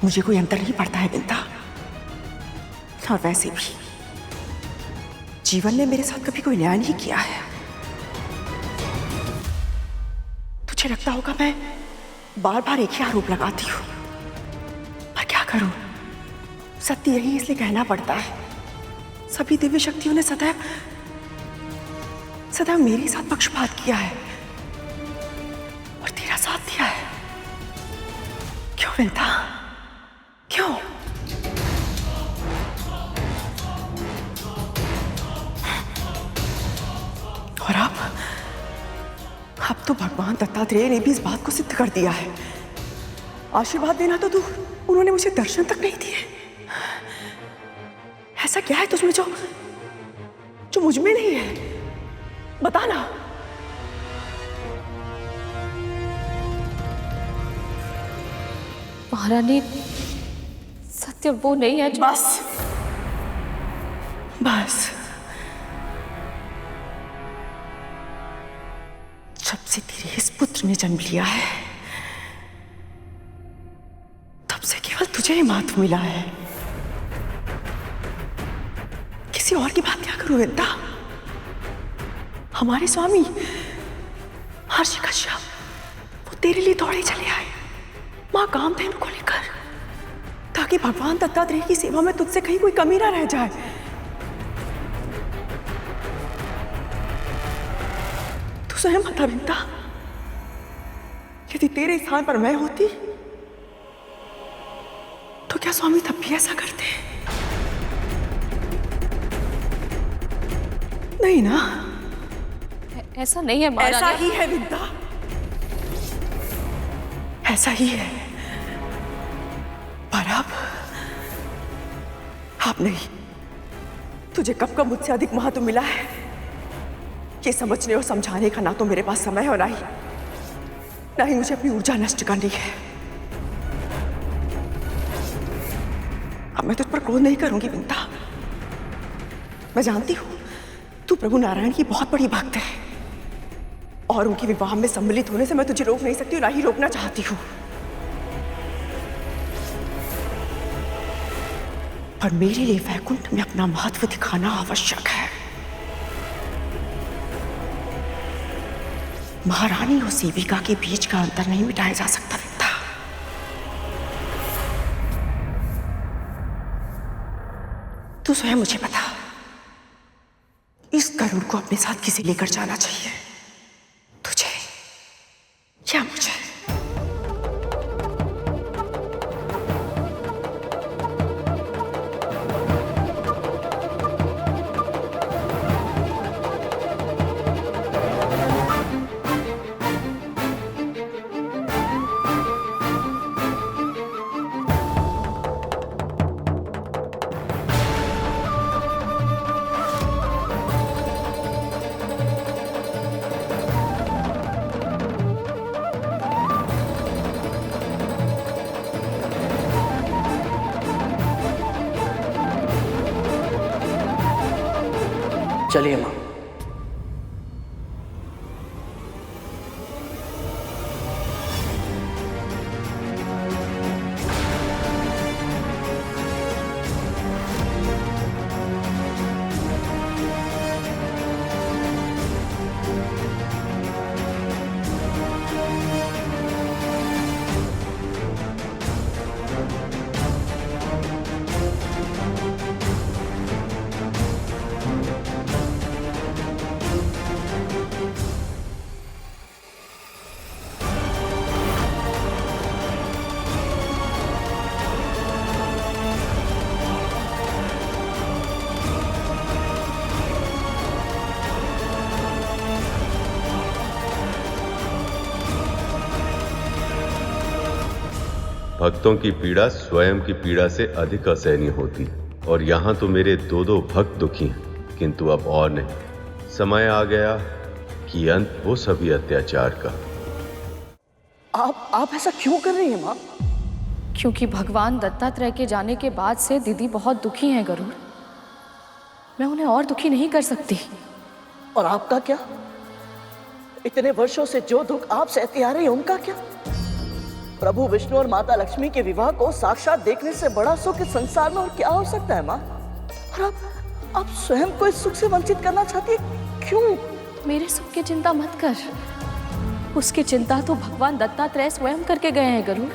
मुझे कोई अंतर नहीं पड़ता है बिंता। और वैसे भी जीवन ने मेरे साथ कभी कोई न्याय नहीं किया है। तुझे लगता होगा मैं बार बार एक ही आरोप लगाती हूं, पर क्या करूं, सत्य यही इसलिए कहना पड़ता है। सभी दिव्य शक्तियों ने सदैव सदैव मेरे साथ पक्षपात किया है और तेरा साथ दिया है। क्यों विंता, क्यों? और अब तो भगवान दत्तात्रेय ने भी इस बात को सिद्ध कर दिया है। आशीर्वाद देना तो दूर, उन्होंने मुझे दर्शन तक नहीं दिए। ऐसा क्या है तुझमें जो मुझ में नहीं है? बताना। महारानी, सत्य वो नहीं है जो... बस जब से तेरे इस पुत्र ने जन्म लिया है, तब से केवल तुझे ही महत्व मिला है। किसी और की बात क्या करूं विंता? हमारे स्वामी महर्षि कश्यप वो तेरे लिए दौड़े चले आए मां कामधेनु को लेकर, ताकि भगवान दत्तात्रेय की सेवा में तुझसे कहीं कोई कमी ना रह जाए। तू स्वयं बता विंता, यदि तेरे स्थान पर मैं होती तो क्या स्वामी तब भी ऐसा करते? नहीं ना? ऐसा नहीं है महारानी। ऐसा ही है विंता, ऐसा ही है। पर अब नहीं। तुझे कब कब मुझसे अधिक महत्व मिला है ये समझने और समझाने का ना तो मेरे पास समय और ना ही मुझे अपनी ऊर्जा नष्ट करनी है। अब मैं तुझ पर क्रोध नहीं करूंगी विंता। मैं जानती हूं तू प्रभु नारायण की बहुत बड़ी भक्त है और उनके विवाह में सम्मिलित होने से मैं तुझे रोक नहीं सकती और ना ही रोकना चाहती हूं। पर मेरे लिए वैकुंठ में अपना महत्व दिखाना आवश्यक है। महारानी और सेविका के बीच का अंतर नहीं मिटाया जा सकता विंता। तू स्वयं मुझे बता, इस गरुड़ को अपने साथ किसे लेकर जाना चाहिए, तुझे या मुझे? चलिए मां। भक्तों की पीड़ा स्वयं की पीड़ा से अधिक असहनीय होती है, और यहाँ तो मेरे दो भक्त दुखी हैं, किंतु अब और नहीं। समय आ गया कि अंत हो सभी अत्याचार का। आप ऐसा क्यों कर रही हैं माँ? क्योंकि भगवान दत्तात्रेय के जाने के बाद से दीदी बहुत दुखी हैं गरुड़। मैं उन्हें और दुखी नहीं कर सकती। और आपका क्या? इतने वर्षों से जो दुख आप सहती आ रही हैं उनका क्या? प्रभु विष्णु और माता लक्ष्मी के विवाह को साक्षात देखने से बड़ा सुख इस संसार में और क्या हो सकता है माँ? और आप स्वयं को इस सुख से वंचित करना चाहती है, क्यों? मेरे सुख की चिंता मत कर, उसकी चिंता तो भगवान दत्तात्रेय स्वयं करके गए हैं गरुड़।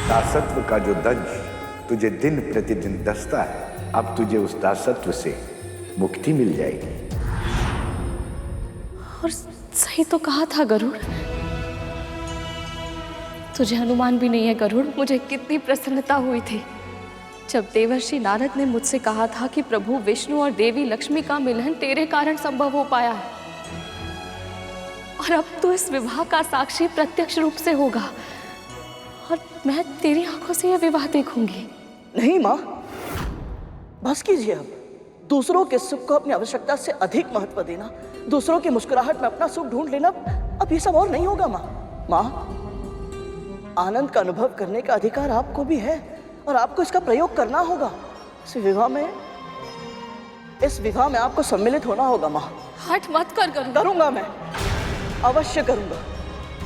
दासत्व का जो दंश तुझे दिन प्रतिदिन दसता है, अब तुझे उस दासत्व से मुक्ति मिल जाएगी। और सही तो कहा था गरुड़। तुझे अनुमान भी नहीं है गरुड़, मुझे कितनी प्रसन्नता हुई थी जब देवर्षि नारद ने मुझसे कहा था कि प्रभु विष्णु और देवी लक्ष्मी का मिलन तेरे कारण संभव हो पाया है। और अब तो इस विवाह का साक्षी प्रत्यक्ष रूप से होगा और मैं तेरी आंखों से यह विवाह देखूंगी। नहीं माँ, बस कीजिए। अब दूसरों के सुख को अपनी आवश्यकता से अधिक महत्व देना, दूसरों की मुस्कुराहट में अपना सुख ढूंढ लेना, अब ये सब और नहीं होगा माँ। आनंद का अनुभव करने का अधिकार आपको भी है और आपको इसका प्रयोग करना होगा। इस विवाह में आपको सम्मिलित होना होगा माँ। हट मत कर गरुड़। करूंगा, मैं अवश्य करूंगा।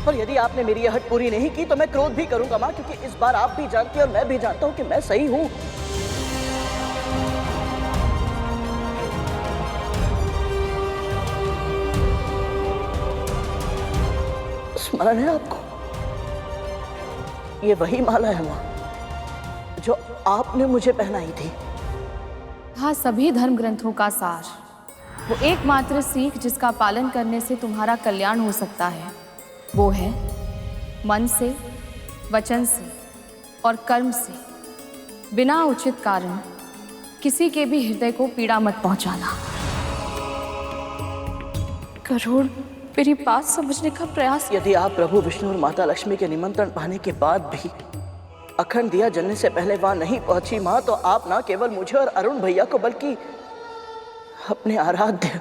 और यदि आपने मेरी यह हट पूरी नहीं की तो मैं क्रोध भी करूंगा माँ, क्योंकि इस बार आप भी जानती हैं और मैं भी जानता हूँ कि मैं सही हूँ। स्मरण है आपको? ये वही माला है माँ जो आपने मुझे पहनाई थी। हाँ, सभी धर्म ग्रंथों का सार, वो एकमात्र सीख जिसका पालन करने से तुम्हारा कल्याण हो सकता है, वो है मन से, वचन से और कर्म से बिना उचित कारण किसी के भी हृदय को पीड़ा मत पहुंचाना। गरुड़, मेरी बात समझने का प्रयास। यदि आप प्रभु विष्णु और माता लक्ष्मी के निमंत्रण पाने के बाद भी अखंड दिया जलने से पहले वहां नहीं पहुंची माँ, तो आप न केवल मुझे और अरुण भैया को बल्कि अपने आराध्य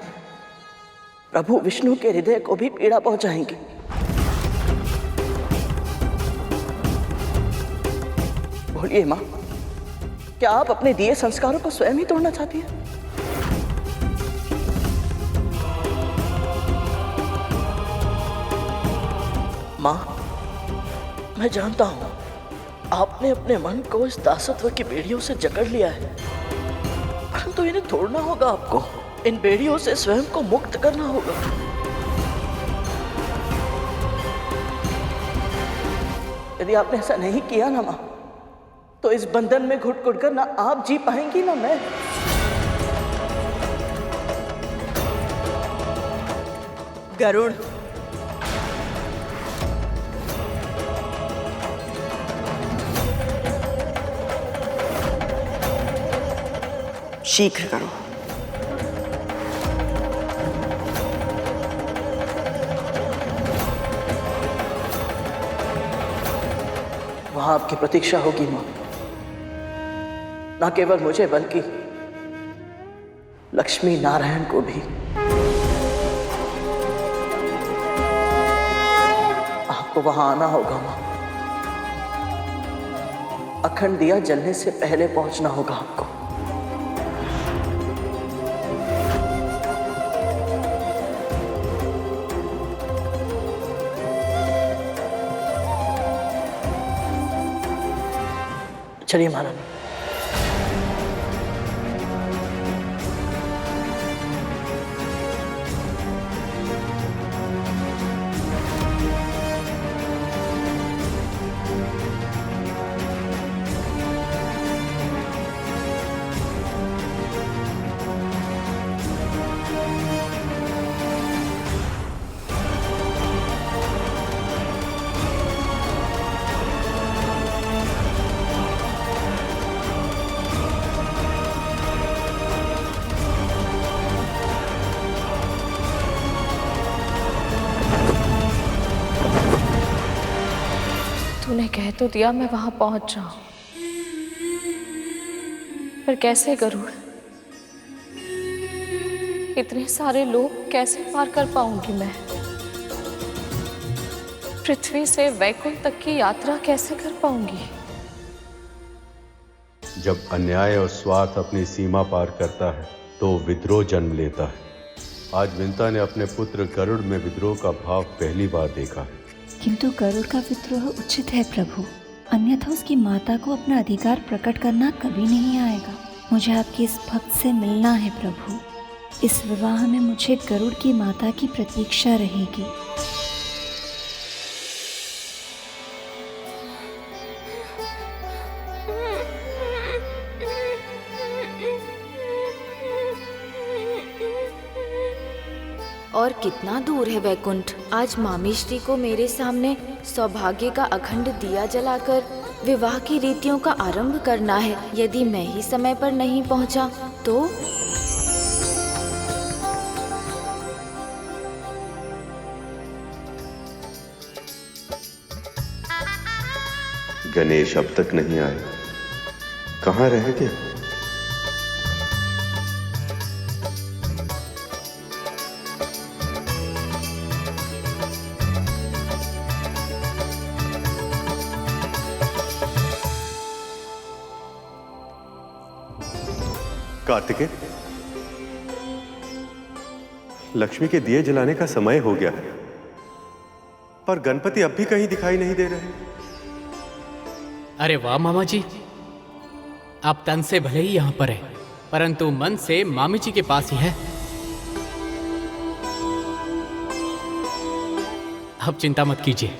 प्रभु विष्णु के हृदय को भी पीड़ा पहुंचाएंगी। बोलिए माँ, क्या आप अपने दिए संस्कारों को स्वयं ही तोड़ना चाहती हैं? माँ, मैं जानता हूं आपने अपने मन को इस दासत्व की बेड़ियों से जकड़ लिया है, परंतु इन्हें तोड़ना होगा आपको। इन बेड़ियों से स्वयं को मुक्त करना होगा। यदि आपने ऐसा नहीं किया ना माँ, तो इस बंधन में घुट-घुट कर ना आप जी पाएंगी ना मैं। गरुड़, शीघ्र करो। वहां आपकी प्रतीक्षा होगी मां, ना केवल मुझे बल्कि लक्ष्मी नारायण को भी। आपको वहां आना होगा मां। अखंड दिया जलने से पहले पहुंचना होगा आपको। चलिए महाराज। तूने कह तो दिया मैं वहां पहुंच जाऊं, पर कैसे गरुड़? इतने सारे लोग कैसे पार कर पाऊंगी मैं? पृथ्वी से वैकुंठ तक की यात्रा कैसे कर पाऊंगी? जब अन्याय और स्वार्थ अपनी सीमा पार करता है तो विद्रोह जन्म लेता है। आज विंता ने अपने पुत्र गरुड़ में विद्रोह का भाव पहली बार देखा है। किंतु गरुड़ का विद्रोह उचित है प्रभु, अन्यथा उसकी माता को अपना अधिकार प्रकट करना कभी नहीं आएगा। मुझे आपके इस भक्त से मिलना है प्रभु। इस विवाह में मुझे गरुड़ की माता की प्रतीक्षा रहेगी। और कितना दूर है वैकुंठ? आज मामी श्री को मेरे सामने सौभाग्य का अखंड दिया जलाकर विवाह की रीतियों का आरंभ करना है। यदि मैं ही समय पर नहीं पहुंचा तो? गणेश अब तक नहीं आए, कहाँ रह गए? कार्तिकेय, लक्ष्मी के दिए जलाने का समय हो गया है, पर गणपति अब भी कहीं दिखाई नहीं दे रहे। अरे वाह मामा जी, आप तन से भले ही यहाँ पर हैं, परंतु मन से मामी जी के पास ही है। अब चिंता मत कीजिए,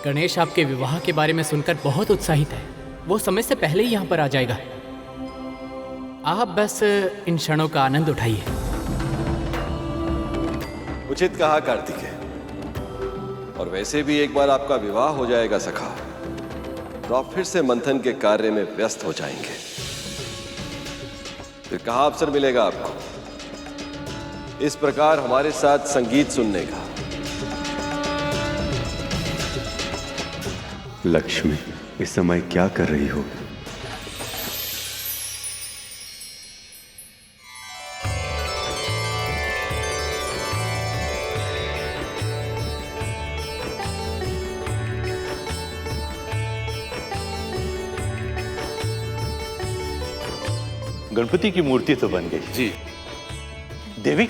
गणेश आपके विवाह के बारे में सुनकर बहुत उत्साहित है। वो समय से पहले ही यहाँ पर आ जाएगा। आप बस इन क्षणों का आनंद उठाइए। उचित कहा कार्तिकेय, और वैसे भी एक बार आपका विवाह हो जाएगा सखा, तो आप फिर से मंथन के कार्य में व्यस्त हो जाएंगे। फिर कहाँ अवसर मिलेगा आपको इस प्रकार हमारे साथ संगीत सुनने का? लक्ष्मी इस समय क्या कर रही हो? गणपति की मूर्ति तो बन गई जी। देवी,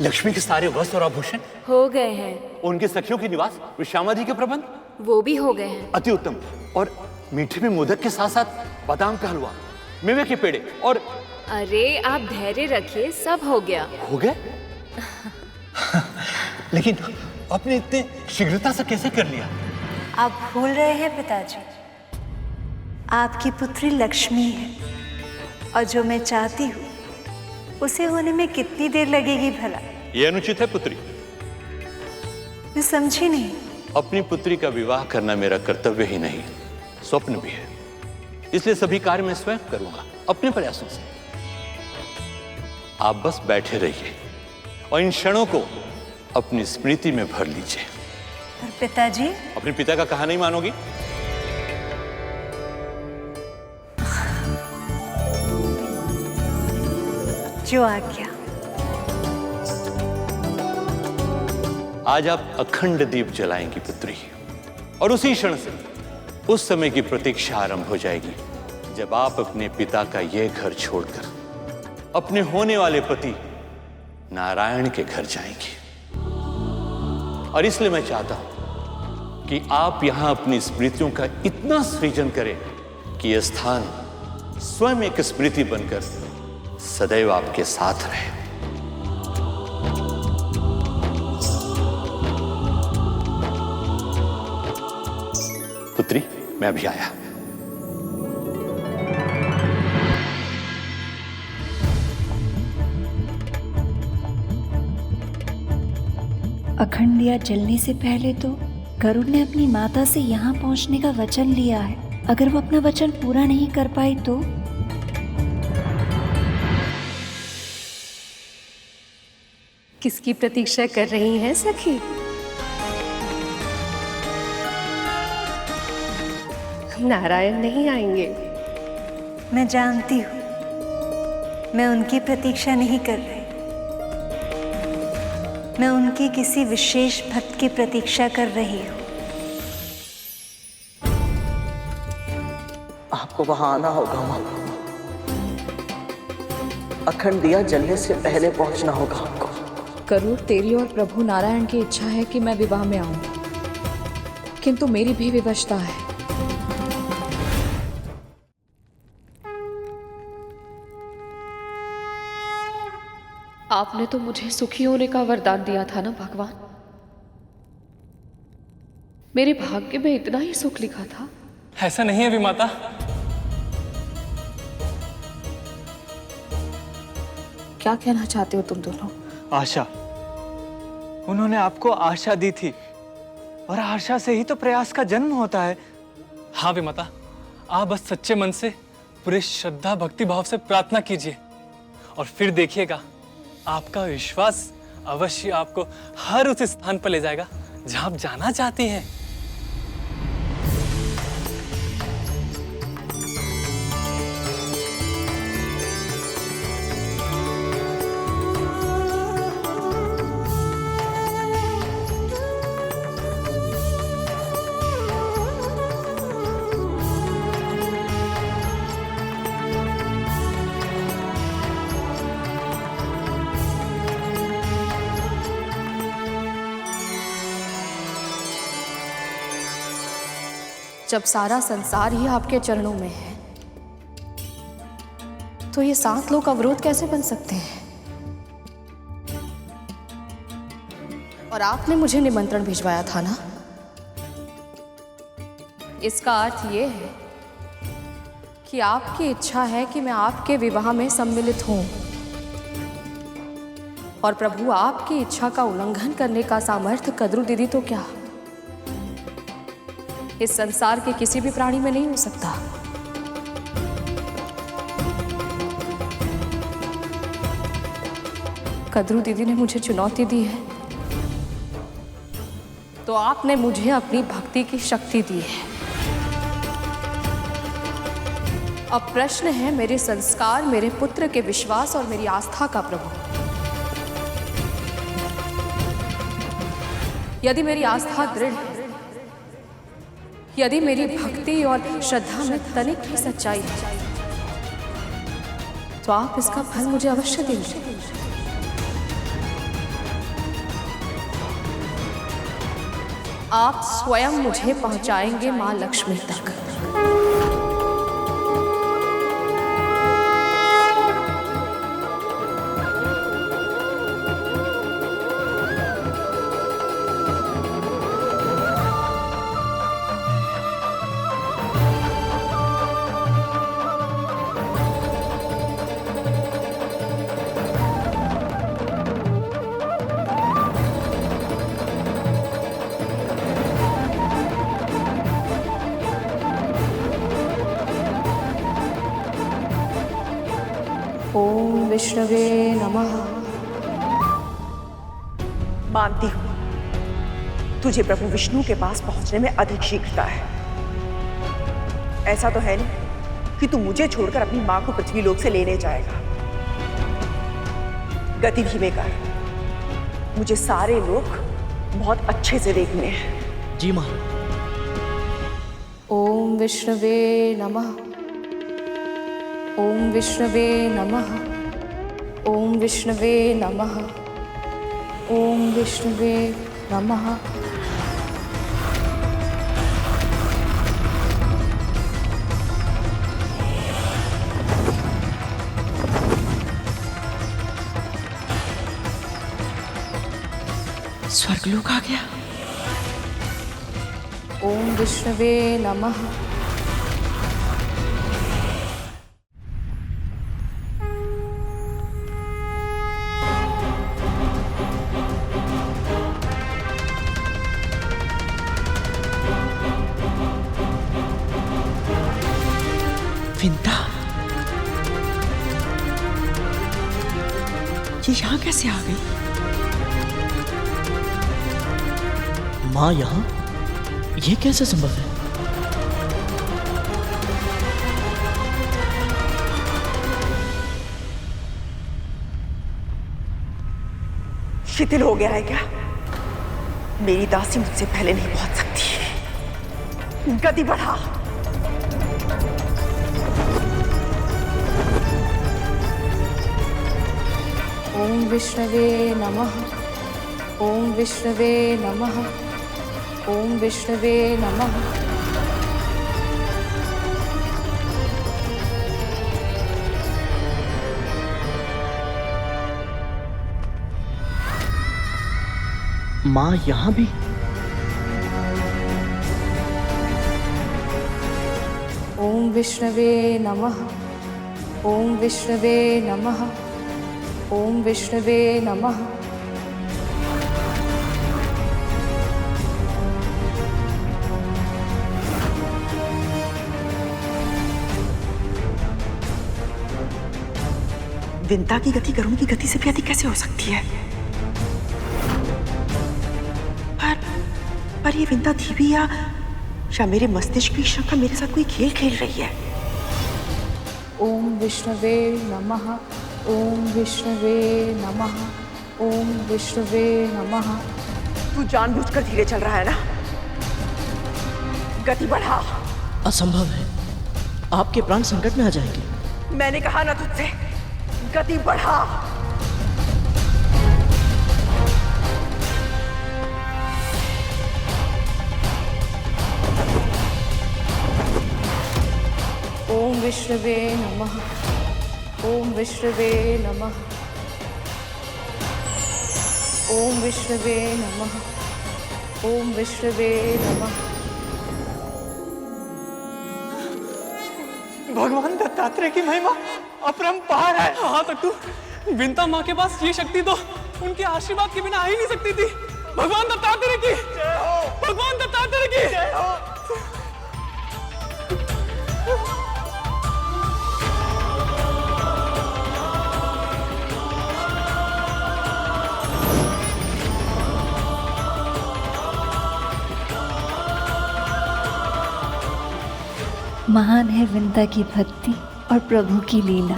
लक्ष्मी के सारे वस्त्र और आभूषण हो गए हैं। उनके सखियों के निवास विश्वामादि के प्रबंध वो भी हो गए हैं। अति उत्तम। और मीठे में मोदक के साथ साथ बादाम का हलवा, मेवे के पेड़े और अरे आप धैर्य रखिए, सब हो गया। हो गए? लेकिन आपने इतने शीघ्रता से कैसे कर लिया? आप भूल रहे हैं पिताजी, आपकी पुत्री लक्ष्मी है, और जो मैं चाहती हूँ उसे होने में कितनी देर लगेगी भला? यह अनुचित है पुत्री। मैं समझी नहीं। अपनी पुत्री का विवाह करना मेरा कर्तव्य ही नहीं, स्वप्न भी है। इसलिए सभी कार्य मैं स्वयं करूंगा अपने प्रयासों से। आप बस बैठे रहिए और इन क्षणों को अपनी स्मृति में भर लीजिए। पर पिताजी, अपने पिता का कहा नहीं मानोगी? जो आज्ञा। आज आप अखंड दीप जलाएंगी पुत्री, और उसी क्षण से उस समय की प्रतीक्षा आरंभ हो जाएगी जब आप अपने पिता का यह घर छोड़कर अपने होने वाले पति नारायण के घर जाएंगी। और इसलिए मैं चाहता हूं कि आप यहां अपनी स्मृतियों का इतना सृजन करें कि यह स्थान स्वयं एक स्मृति बनकर सदैव आपके साथ रहे। पुत्री, मैं अभी आया। अखंड दिया जलने से पहले तो गरुड़ ने अपनी माता से यहाँ पहुँचने का वचन लिया है। अगर वो अपना वचन पूरा नहीं कर पाई तो? किसकी प्रतीक्षा कर रही हैं सखी? नारायण नहीं आएंगे। मैं जानती हूँ, मैं उनकी प्रतीक्षा नहीं कर रही। मैं उनकी किसी विशेष भक्त की प्रतीक्षा कर रही हूँ। आपको वहां आना होगा माँ। अखंड दिया जलने से पहले पहुंचना होगा आपको। गरुड़, तेरी और प्रभु नारायण की इच्छा है कि मैं विवाह में आऊं, किंतु मेरी भी विवशता है। आपने तो मुझे सुखी होने का वरदान दिया था ना भगवान। मेरे भाग्य में इतना ही सुख लिखा था। ऐसा नहीं है विमाता। क्या कहना चाहते हो तुम दोनों? आशा, उन्होंने आपको आशा दी थी और आशा से ही तो प्रयास का जन्म होता है। हाँ विमाता, आप बस सच्चे मन से पूरे श्रद्धा भक्ति भाव से प्रार्थना कीजिए और फिर देखिएगा, आपका विश्वास अवश्य आपको हर उस स्थान पर ले जाएगा जहां आप जाना चाहती हैं। जब सारा संसार ही आपके चरणों में है, तो ये 7 लोग अवरोध कैसे बन सकते हैं? और आपने मुझे निमंत्रण भिजवाया था ना। इसका अर्थ ये है कि आपकी इच्छा है कि मैं आपके विवाह में सम्मिलित हूं, और प्रभु आपकी इच्छा का उल्लंघन करने का सामर्थ्य कद्रू दीदी तो क्या, इस संसार के किसी भी प्राणी में नहीं हो सकता। कद्रू दीदी ने मुझे चुनौती दी है, तो आपने मुझे अपनी भक्ति की शक्ति दी है। अब प्रश्न है मेरे संस्कार, मेरे पुत्र के विश्वास और मेरी आस्था का प्रभु। यदि मेरी आस्था दृढ़ है, यदि मेरी भक्ति और श्रद्धा में तनिक भी सच्चाई है, तो आप इसका फल मुझे अवश्य देंगे। आप स्वयं मुझे पहुंचाएंगे मां लक्ष्मी तक। ओम विष्णवे नमः। मानती हूं तुझे प्रभु विष्णु के पास पहुंचने में अधिक शीघ्रता है। ऐसा तो है नहीं कि तू मुझे छोड़कर अपनी मां को पृथ्वी लोक से लेने जाएगा। गति धीमे कर, मुझे सारे लोग बहुत अच्छे से देखने हैं। जी मां। ओम विष्णवे नमः। ओम विष्णवे नमः। ओम विष्णवे नमः। ओम विष्णवे नमः। स्वर्गलोक आ गया। ओम विष्णवे नमः। विंता, ये यहाँ कैसे आ गई? माँ यहाँ? ये कैसे संभव है? शिथिल हो गया है क्या? मेरी दासी मुझसे पहले नहीं पहुंच सकती। गति बढ़ा। ओम विष्णवे नमः। ओम विष्णवे नमः। ओम विष्णवे नमः। माँ यहाँ भी? ओम विष्णवे नमः। ओम विष्णवे नमः। ओम विष्णवे नमः। विंता की गति गरुड़ की गति से भी अधिक कैसे हो सकती है? पर ये विंता थी भी या मेरे मस्तिष्क की शंका मेरे साथ कोई खेल खेल रही है? ओम विष्णवे नमः। ओम विष्णवे नमः। ओम विष्णवे नमः। तू जानबूझकर धीरे चल रहा है ना? गति बढ़ा। असंभव है, आपके प्राण संकट में आ जाएंगे। मैंने कहा ना तुझसे, गति बढ़ा। ओम विष्णवे नमः। ओम विष्णवे नमः। ओम विष्णवे नमः। ओम विष्णवे नमः। भगवान दत्तात्रेय की महिमा अपरंपार है। हाँ तट्टू, विंता माँ के पास ये शक्ति तो उनके आशीर्वाद के बिना आ ही नहीं सकती थी। भगवान दत्तात्रेय की जय हो। भगवान दत्तात्रेय की जय हो। महान है विंता की भक्ति और प्रभु की लीला।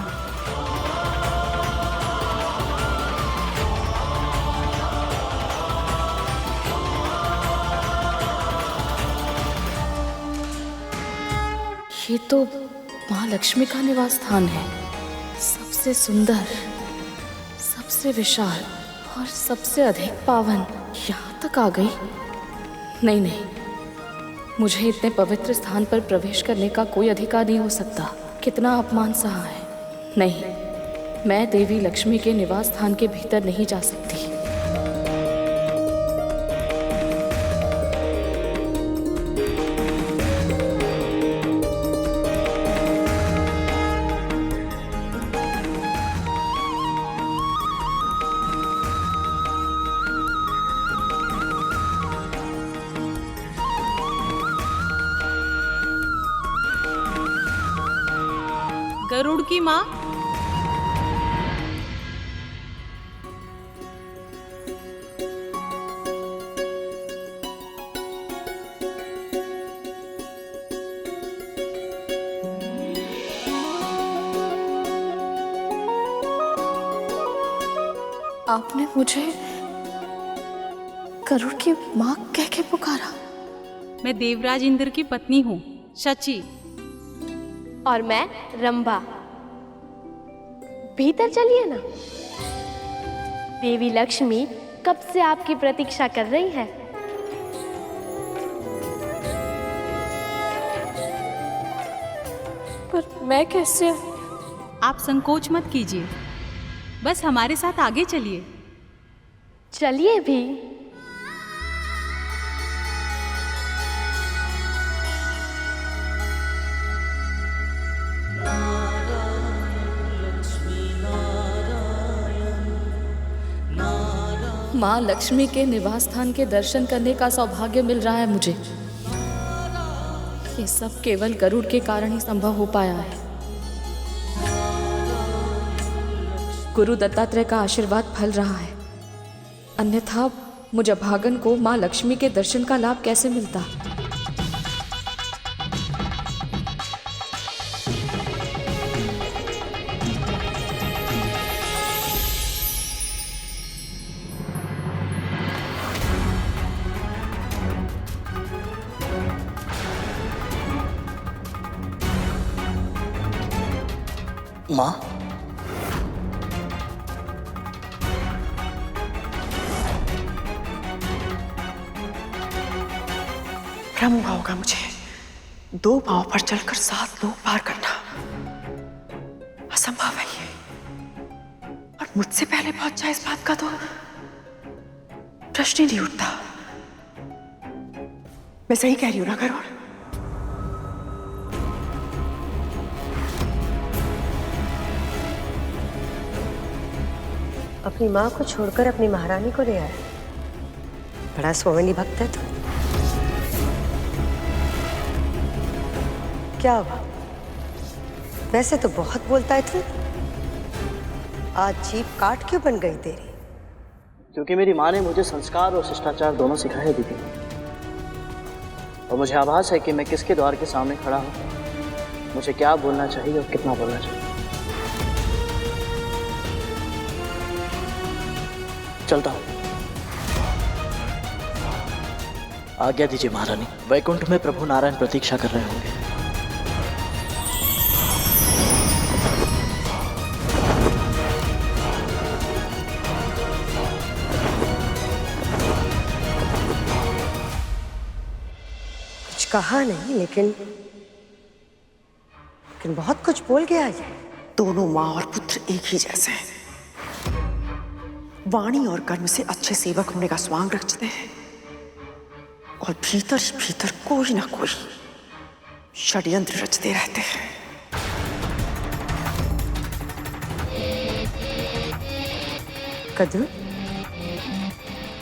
ये तो माँ लक्ष्मी का निवास स्थान है। सबसे सुंदर, सबसे विशाल और सबसे अधिक पावन। यहाँ तक आ गई? नहीं नहीं, मुझे इतने पवित्र स्थान पर प्रवेश करने का कोई अधिकार नहीं हो सकता। कितना अपमान सहा है। नहीं, मैं देवी लक्ष्मी के निवास स्थान के भीतर नहीं जा सकती। गरुड़ की माँ, आपने मुझे गरुड़ की माँ कह के पुकारा? मैं देवराज इंद्र की पत्नी हूँ, शची। और मैं रंभा। भीतर चलिए ना। देवी लक्ष्मी कब से आपकी प्रतीक्षा कर रही है। पर मैं कैसे? आप संकोच मत कीजिए, बस हमारे साथ आगे चलिए। चलिए भी। माँ लक्ष्मी के निवास स्थान के दर्शन करने का सौभाग्य मिल रहा है मुझे। ये सब केवल गरुड़ के कारण ही संभव हो पाया है। गुरु दत्तात्रेय का आशीर्वाद फल रहा है, अन्यथा मुझे भागन को माँ लक्ष्मी के दर्शन का लाभ कैसे मिलता। माँ, भ्रम हुआ होगा मुझे। 2 पांव पर चलकर 7 लोग पार करना असंभव है ये। और मुझसे पहले पहुंच जाए इस बात का तो प्रश्न ही नहीं उठता। मैं सही कह रही हूं ना गरुड़? अपनी माँ को छोड़कर अपनी महारानी को ले आया। बड़ा स्वामिनी भक्त है तू। क्या हुआ? वैसे तो बहुत बोलता है तू, आज जीभ काट क्यों बन गई तेरी? क्योंकि मेरी माँ ने मुझे संस्कार और शिष्टाचार दोनों सिखाए दीदी। और मुझे आभास है कि मैं किसके द्वार के सामने खड़ा हूँ, मुझे क्या बोलना चाहिए और कितना बोलना चाहिए। चलता हूँ। आज्ञा दीजिए महारानी। वैकुंठ में प्रभु नारायण प्रतीक्षा कर रहे होंगे। कुछ कहा नहीं, लेकिन बहुत कुछ बोल गया ये। दोनों माँ और पुत्र एक ही जैसे हैं। वाणी और कर्म से अच्छे सेवक होने का स्वांग रचते हैं और भीतर ही भीतर कोई ना कोई षड्यंत्र रचते रहते हैं। कद्रू,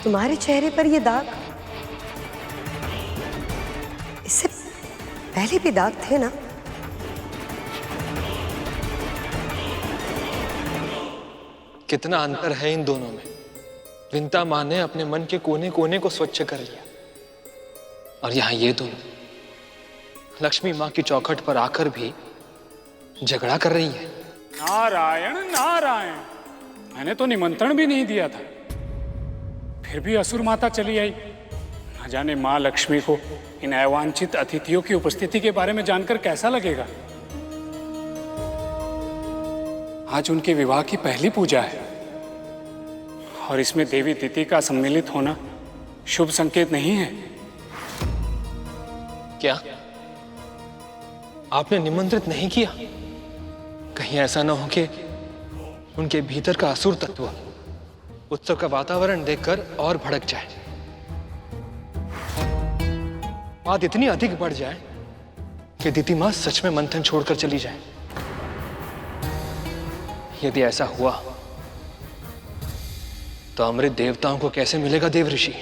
तुम्हारे चेहरे पर ये दाग इससे पहले भी दाग थे ना? कितना अंतर है इन दोनों में। विंता माँ ने अपने मन के कोने कोने को स्वच्छ कर लिया, और यहाँ ये दोनों लक्ष्मी माँ की चौखट पर आकर भी झगड़ा कर रही है। नारायण नारायण, मैंने तो निमंत्रण भी नहीं दिया था, फिर भी असुर माता चली आई। न जाने माँ लक्ष्मी को इन अवांछित अतिथियों की उपस्थिति के बारे में जानकर कैसा लगेगा। आज उनके विवाह की पहली पूजा है और इसमें देवी तिथि का सम्मिलित होना शुभ संकेत नहीं है। क्या आपने निमंत्रित नहीं किया? कहीं ऐसा न हो कि उनके भीतर का असुर तत्व उत्सव का वातावरण देखकर और भड़क जाए, बात इतनी अधिक बढ़ जाए कि दिति मां सच में मंथन छोड़कर चली जाए। यदि ऐसा हुआ तो अमृत देवताओं को कैसे मिलेगा देव ऋषि?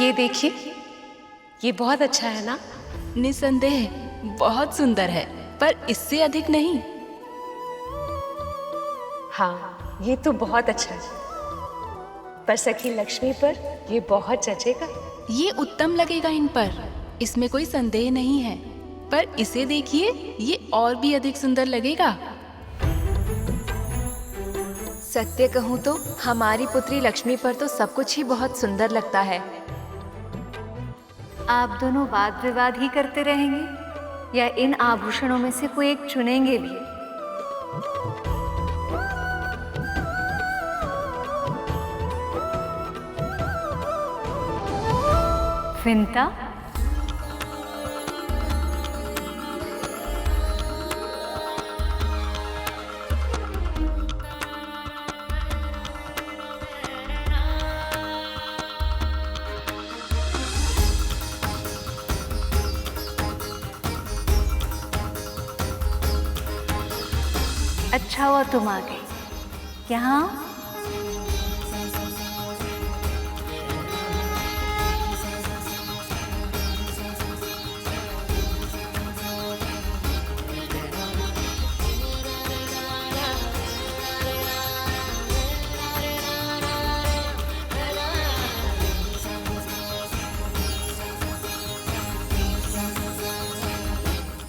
ये देखिए, ये बहुत अच्छा है ना? निसंदेह बहुत सुंदर है, पर इससे अधिक नहीं। हाँ, ये तो बहुत अच्छा है, पर सखी लक्ष्मी पर ये बहुत जचेगा। ये उत्तम लगेगा इन पर, इसमें कोई संदेह नहीं है। पर इसे देखिए, ये और भी अधिक सुंदर लगेगा। सत्य कहूँ तो हमारी पुत्री लक्ष्मी पर तो सब कुछ ही बहुत सुंदर लगता है। आप दोनों वाद विवाद ही करते रहेंगे या इन आभूषणों में से कोई एक चुनेंगे भी? विंता, अच्छा हुआ तुम आ गई। यहाँ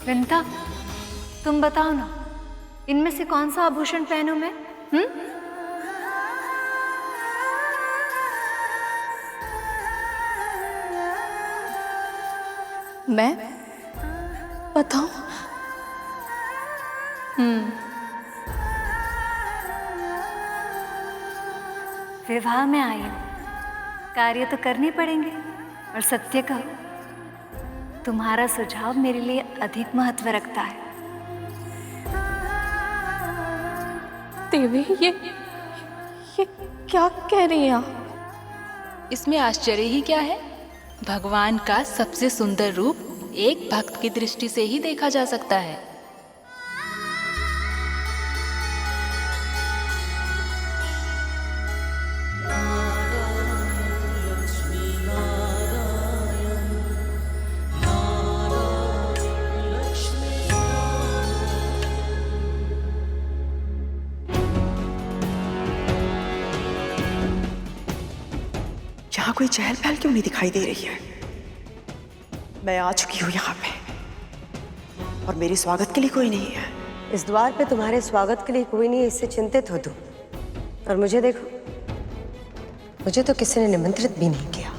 विंता, तुम बताओ ना, इनमें से कौन सा आभूषण पहनूं मैं? मैं बताऊं? विवाह में आई हूं, कार्य तो करने पड़ेंगे। और सत्य कहो, तुम्हारा सुझाव मेरे लिए अधिक महत्व रखता है। देवी, ये क्या कह रही हैं आप? इसमें आश्चर्य ही क्या है? भगवान का सबसे सुंदर रूप एक भक्त की दृष्टि से ही देखा जा सकता है। यहाँ कोई चहल पहल क्यों नहीं दिखाई दे रही है? मैं आ चुकी हूँ यहाँ पे और मेरे स्वागत के लिए कोई नहीं है। इस द्वार पे तुम्हारे स्वागत के लिए कोई नहीं है, इससे चिंतित हो तुम। और मुझे देखो, मुझे तो किसी ने निमंत्रित भी नहीं किया।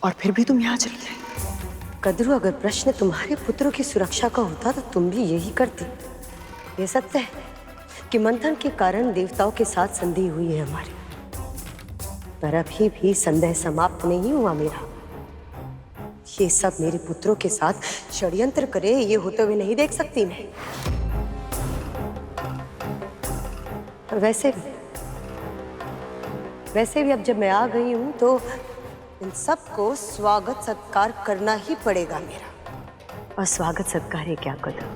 और फिर भी तुम यहाँ चली गई। कद्रू, अगर प्रश्न तुम्हारे पुत्रों की सुरक्षा का होता तो तुम भी यही करती। ये सत्य है कि मंथन के कारण देवताओं के साथ संधि हुई है हमारी, पर अभी भी संदेह समाप्त नहीं हुआ मेरा। ये सब मेरे पुत्रों के साथ षड्यंत्र करे, ये होते हुए नहीं देख सकती मैं। और वैसे भी अब जब मैं आ गई हूं तो इन सबको स्वागत सत्कार करना ही पड़ेगा मेरा। और स्वागत सत्कार है क्या कदम,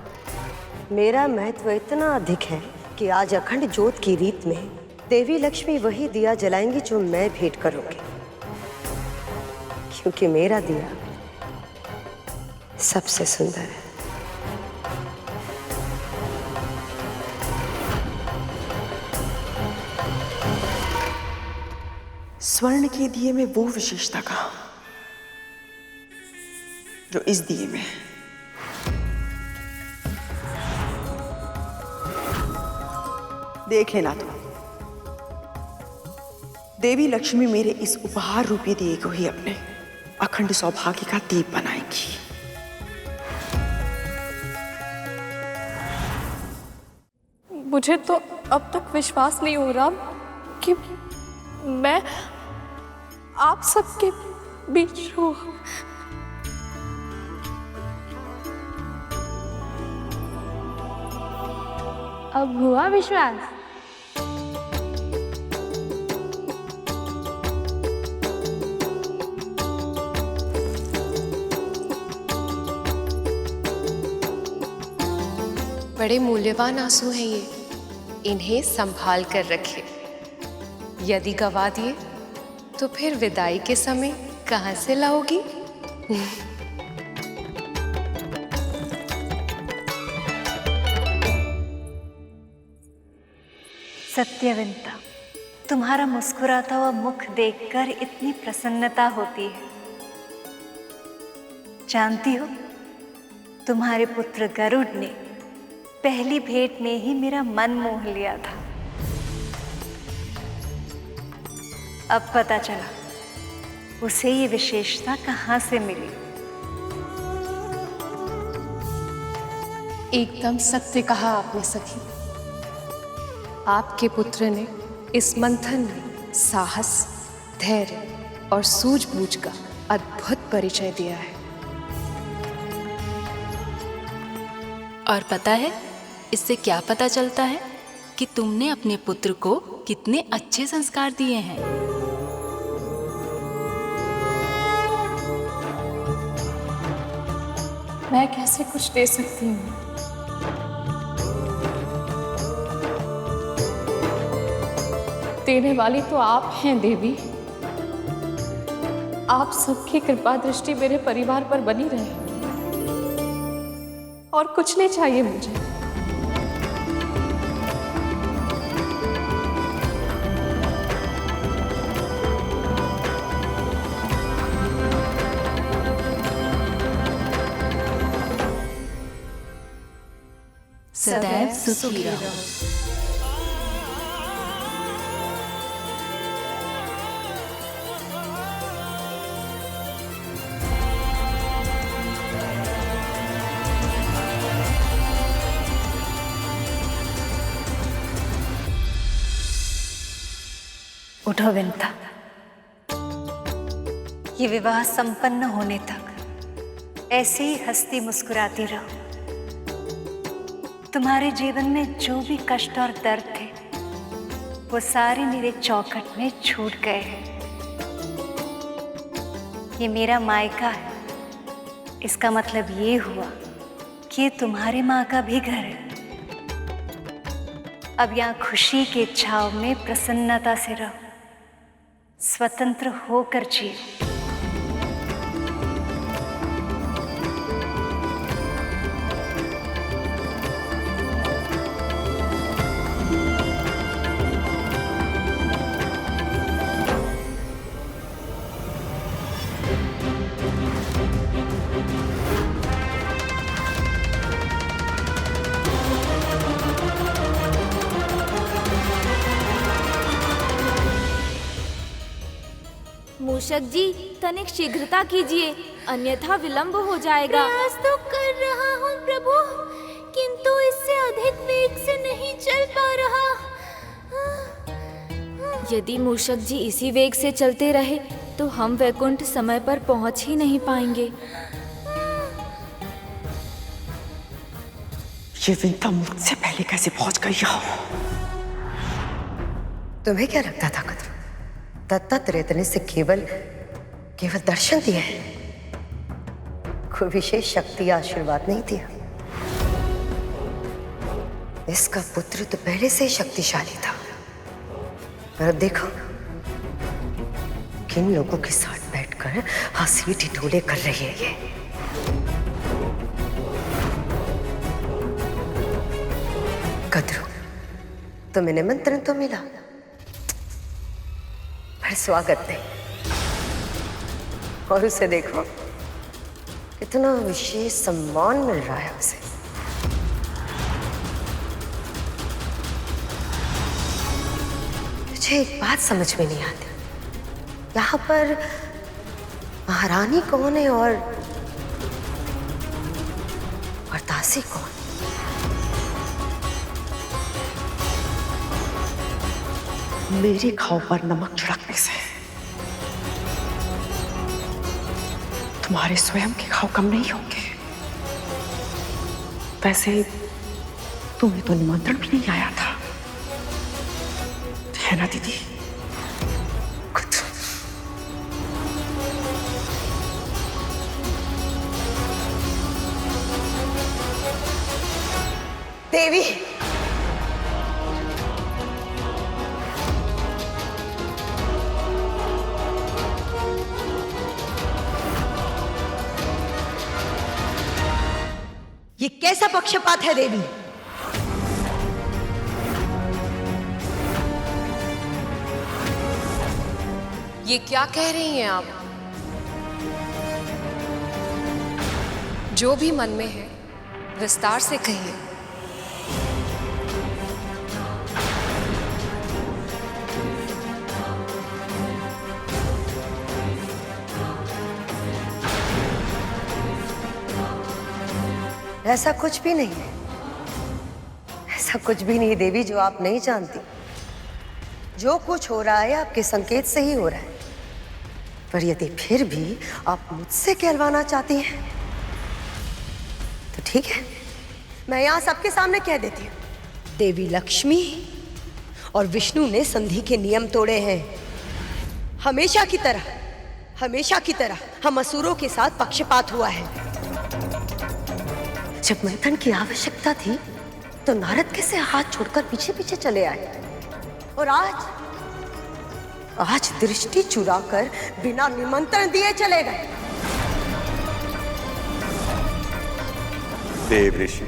मेरा महत्व इतना अधिक है कि आज अखंड ज्योत की रीत में देवी लक्ष्मी वही दिया जलाएंगी जो मैं भेंट करूंगी, क्योंकि मेरा दिया सबसे सुंदर है। स्वर्ण के दिए में वो विशेषता कहाँ जो इस दिए में है? देख लेना तुम, देवी लक्ष्मी मेरे इस उपहार रूपी दिए को ही अपने अखंड सौभाग्य का दीप बनाएंगी। मुझे तो अब तक विश्वास नहीं हो रहा कि मैं आप सबके बीच हूँ। अब हुआ विश्वास? बड़े मूल्यवान आंसू हैं ये, इन्हें संभाल कर रखे। यदि गवा दिए तो फिर विदाई के समय कहाँ से लाओगी? सत्यवंता, तुम्हारा मुस्कुराता हुआ मुख देखकर इतनी प्रसन्नता होती है। जानती हो, तुम्हारे पुत्र गरुड़ ने पहली भेंट में ही मेरा मन मोह लिया था। अब पता चला उसे ये विशेषता कहाँ से मिली। एकदम सत्य कहा आपने सखी। आपके पुत्र ने इस मंथन में साहस, धैर्य और सूझबूझ का अद्भुत परिचय दिया है। और पता है इससे क्या पता चलता है कि तुमने अपने पुत्र को कितने अच्छे संस्कार दिए हैं। मैं कैसे कुछ दे सकती हूँ? देने वाली तो आप हैं देवी। आप सबकी कृपा दृष्टि मेरे परिवार पर बनी रहे, और कुछ नहीं चाहिए मुझे। सदैव सुखी रहो। उठो विंता, ये विवाह संपन्न होने तक ऐसे ही हंसती मुस्कुराती रहो। तुम्हारे जीवन में जो भी कष्ट और दर्द थे वो सारे मेरे चौखट में छूट गए हैं। ये मेरा मायका है, इसका मतलब ये हुआ कि ये तुम्हारे माँ का भी घर है। अब यहाँ खुशी के छाव में प्रसन्नता से रहो, स्वतंत्र होकर जियो। मूषक जी, तनिक शीघ्रता कीजिए, अन्यथा विलंब हो जाएगा। प्रयास तो कर रहा हूँ प्रभु, किंतु इससे अधिक वेग से नहीं चल पा रहा। यदि मूषक जी इसी वेग से चलते रहे तो हम वैकुंठ समय पर पहुँच ही नहीं पाएंगे। ये विंता मुझसे पहले कैसे पहुंच गई यहाँ? तुम्हें क्या लगता था कद्रू? दत्तात्रेय ने से केवल दर्शन दिया है, कोई विशेष शक्ति या आशीर्वाद नहीं दिया। इसका पुत्र तो पहले से ही शक्तिशाली था, पर अब देखो किन लोगों के साथ बैठकर हंसी ठिठोले कर रही है ये। कद्रू, तुम्हें निमंत्रण तो मिला पर स्वागत नहीं, और उसे देखो कितना विशेष सम्मान मिल रहा है उसे। मुझे एक बात समझ में नहीं आती, यहाँ पर महारानी कौन है और दासी कौन? मेरे घाव पर नमक छिड़कने से तुम्हारे स्वयं के घाव कम नहीं होंगे। वैसे तुम्हें तो निमंत्रण भी नहीं आया था, है ना दीदी? देवी, ये कैसा पक्षपात है देवी? ये क्या कह रही हैं आप? जो भी मन में है विस्तार से कहिए। ऐसा कुछ भी नहीं है, ऐसा कुछ भी नहीं देवी जो आप नहीं जानती। जो कुछ हो रहा है आपके संकेत से ही हो रहा है, पर यदि फिर भी आप मुझसे कहलवाना चाहती हैं तो ठीक है, मैं यहाँ सबके सामने कह देती हूँ। देवी लक्ष्मी और विष्णु ने संधि के नियम तोड़े हैं। हमेशा की तरह हम असुरों के साथ पक्षपात हुआ है। जब मंथन की आवश्यकता थी तो नारद कैसे हाथ छोड़कर पीछे पीछे चले आए, और आज दृष्टि चुराकर बिना निमंत्रण दिए चले गए। देव ऋषि,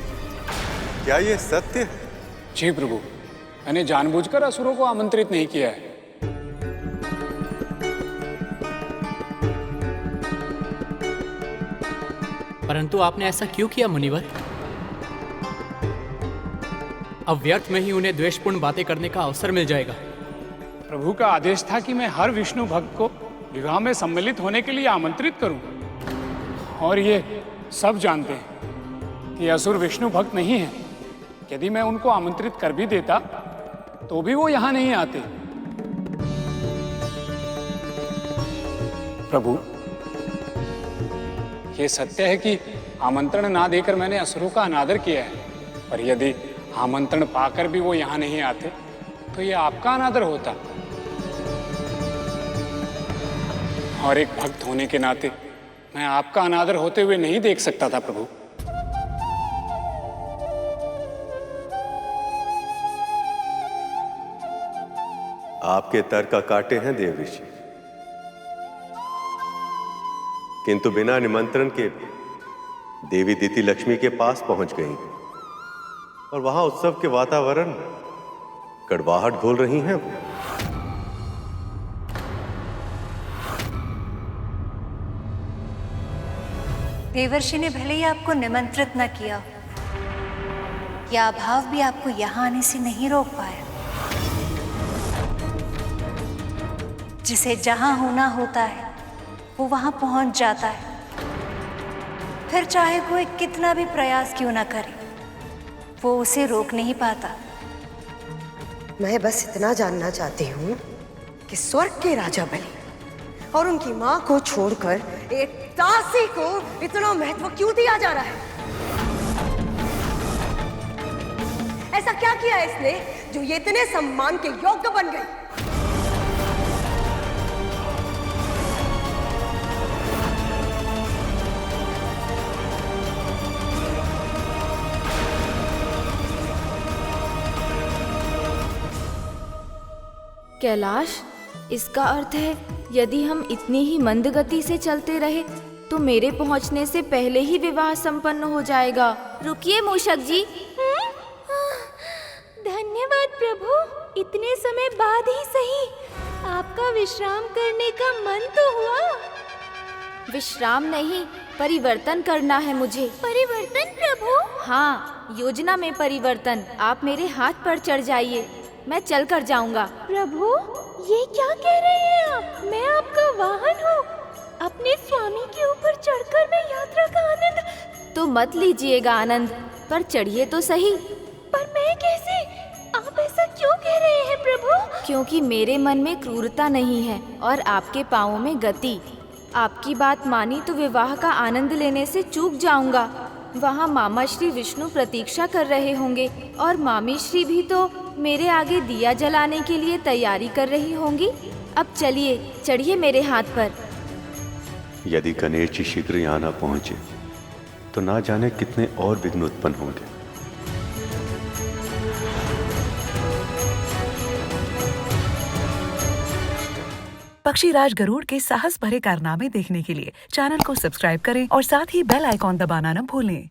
क्या ये सत्य है? जी प्रभु, मैंने जानबूझकर असुरों को आमंत्रित नहीं किया है। परंतु आपने ऐसा क्यों किया मुनिवर? अब व्यर्थ में ही उन्हें द्वेषपूर्ण बातें करने का अवसर मिल जाएगा। प्रभु का आदेश था कि मैं हर विष्णु भक्त को विवाह में सम्मिलित होने के लिए आमंत्रित करूं, और ये सब जानते हैं कि असुर विष्णु भक्त नहीं है। यदि मैं उनको आमंत्रित कर भी देता तो भी वो यहां नहीं आते। प्रभु, ये सत्य है कि आमंत्रण ना देकर मैंने असुरों का अनादर किया है, पर यदि आमंत्रण पाकर भी वो यहां नहीं आते तो ये आपका अनादर होता, और एक भक्त होने के नाते मैं आपका अनादर होते हुए नहीं देख सकता था। प्रभु, आपके तर्क काटे हैं देव ऋषि, किंतु बिना निमंत्रण के देवी दीति लक्ष्मी के पास पहुंच गई और वहां उत्सव के वातावरण में कड़वाहट घोल रही हैं वो। देवर्षि ने भले ही आपको निमंत्रित न किया, यह अभाव भी आपको यहाँ आने से नहीं रोक पाया। जिसे जहां होना होता है वो वहां पहुंच जाता है, फिर चाहे कोई कितना भी प्रयास क्यों ना करे, वो उसे रोक नहीं पाता। मैं बस इतना जानना चाहती हूँ कि स्वर्ग के राजा बलि और उनकी माँ को छोड़कर एक दासी को इतना महत्व क्यों दिया जा रहा है? ऐसा क्या किया इसने जो ये इतने सम्मान के योग्य बन गई? कैलाश, इसका अर्थ है यदि हम इतनी ही मंद गति से चलते रहे तो मेरे पहुंचने से पहले ही विवाह संपन्न हो जाएगा। रुकिए मूषक जी। धन्यवाद प्रभु, इतने समय बाद ही सही आपका विश्राम करने का मन तो हुआ। विश्राम नहीं, परिवर्तन करना है मुझे। परिवर्तन प्रभु? हाँ, योजना में परिवर्तन। आप मेरे हाथ पर चढ़ जाइए, मैं चल कर जाऊंगा। प्रभु, ये क्या कह रहे हैं आप? मैं आपका वाहन हूँ। अपने स्वामी के ऊपर चढ़कर मैं यात्रा का आनंद। तो मत लीजिएगा आनंद, पर चढ़िए तो सही। पर मैं कैसे? आप ऐसा क्यों कह रहे हैं प्रभु? क्योंकि मेरे मन में क्रूरता नहीं है और आपके पाँवों में गति। आपकी बात मानी तो विवाह का आनंद लेने से चूक जाऊंगा। वहाँ मामा श्री विष्णु प्रतीक्षा कर रहे होंगे और मामी श्री भी तो मेरे आगे दिया जलाने के लिए तैयारी कर रही होंगी। अब चलिए, चढ़िए मेरे हाथ पर। यदि गणेश जी शीघ्र यहाँ न पहुंचे तो ना जाने कितने और विघ्न उत्पन्न होंगे। पक्षीराज गरुड़ के साहस भरे कारनामे देखने के लिए चैनल को सब्सक्राइब करें और साथ ही बेल आइकॉन दबाना न भूलें।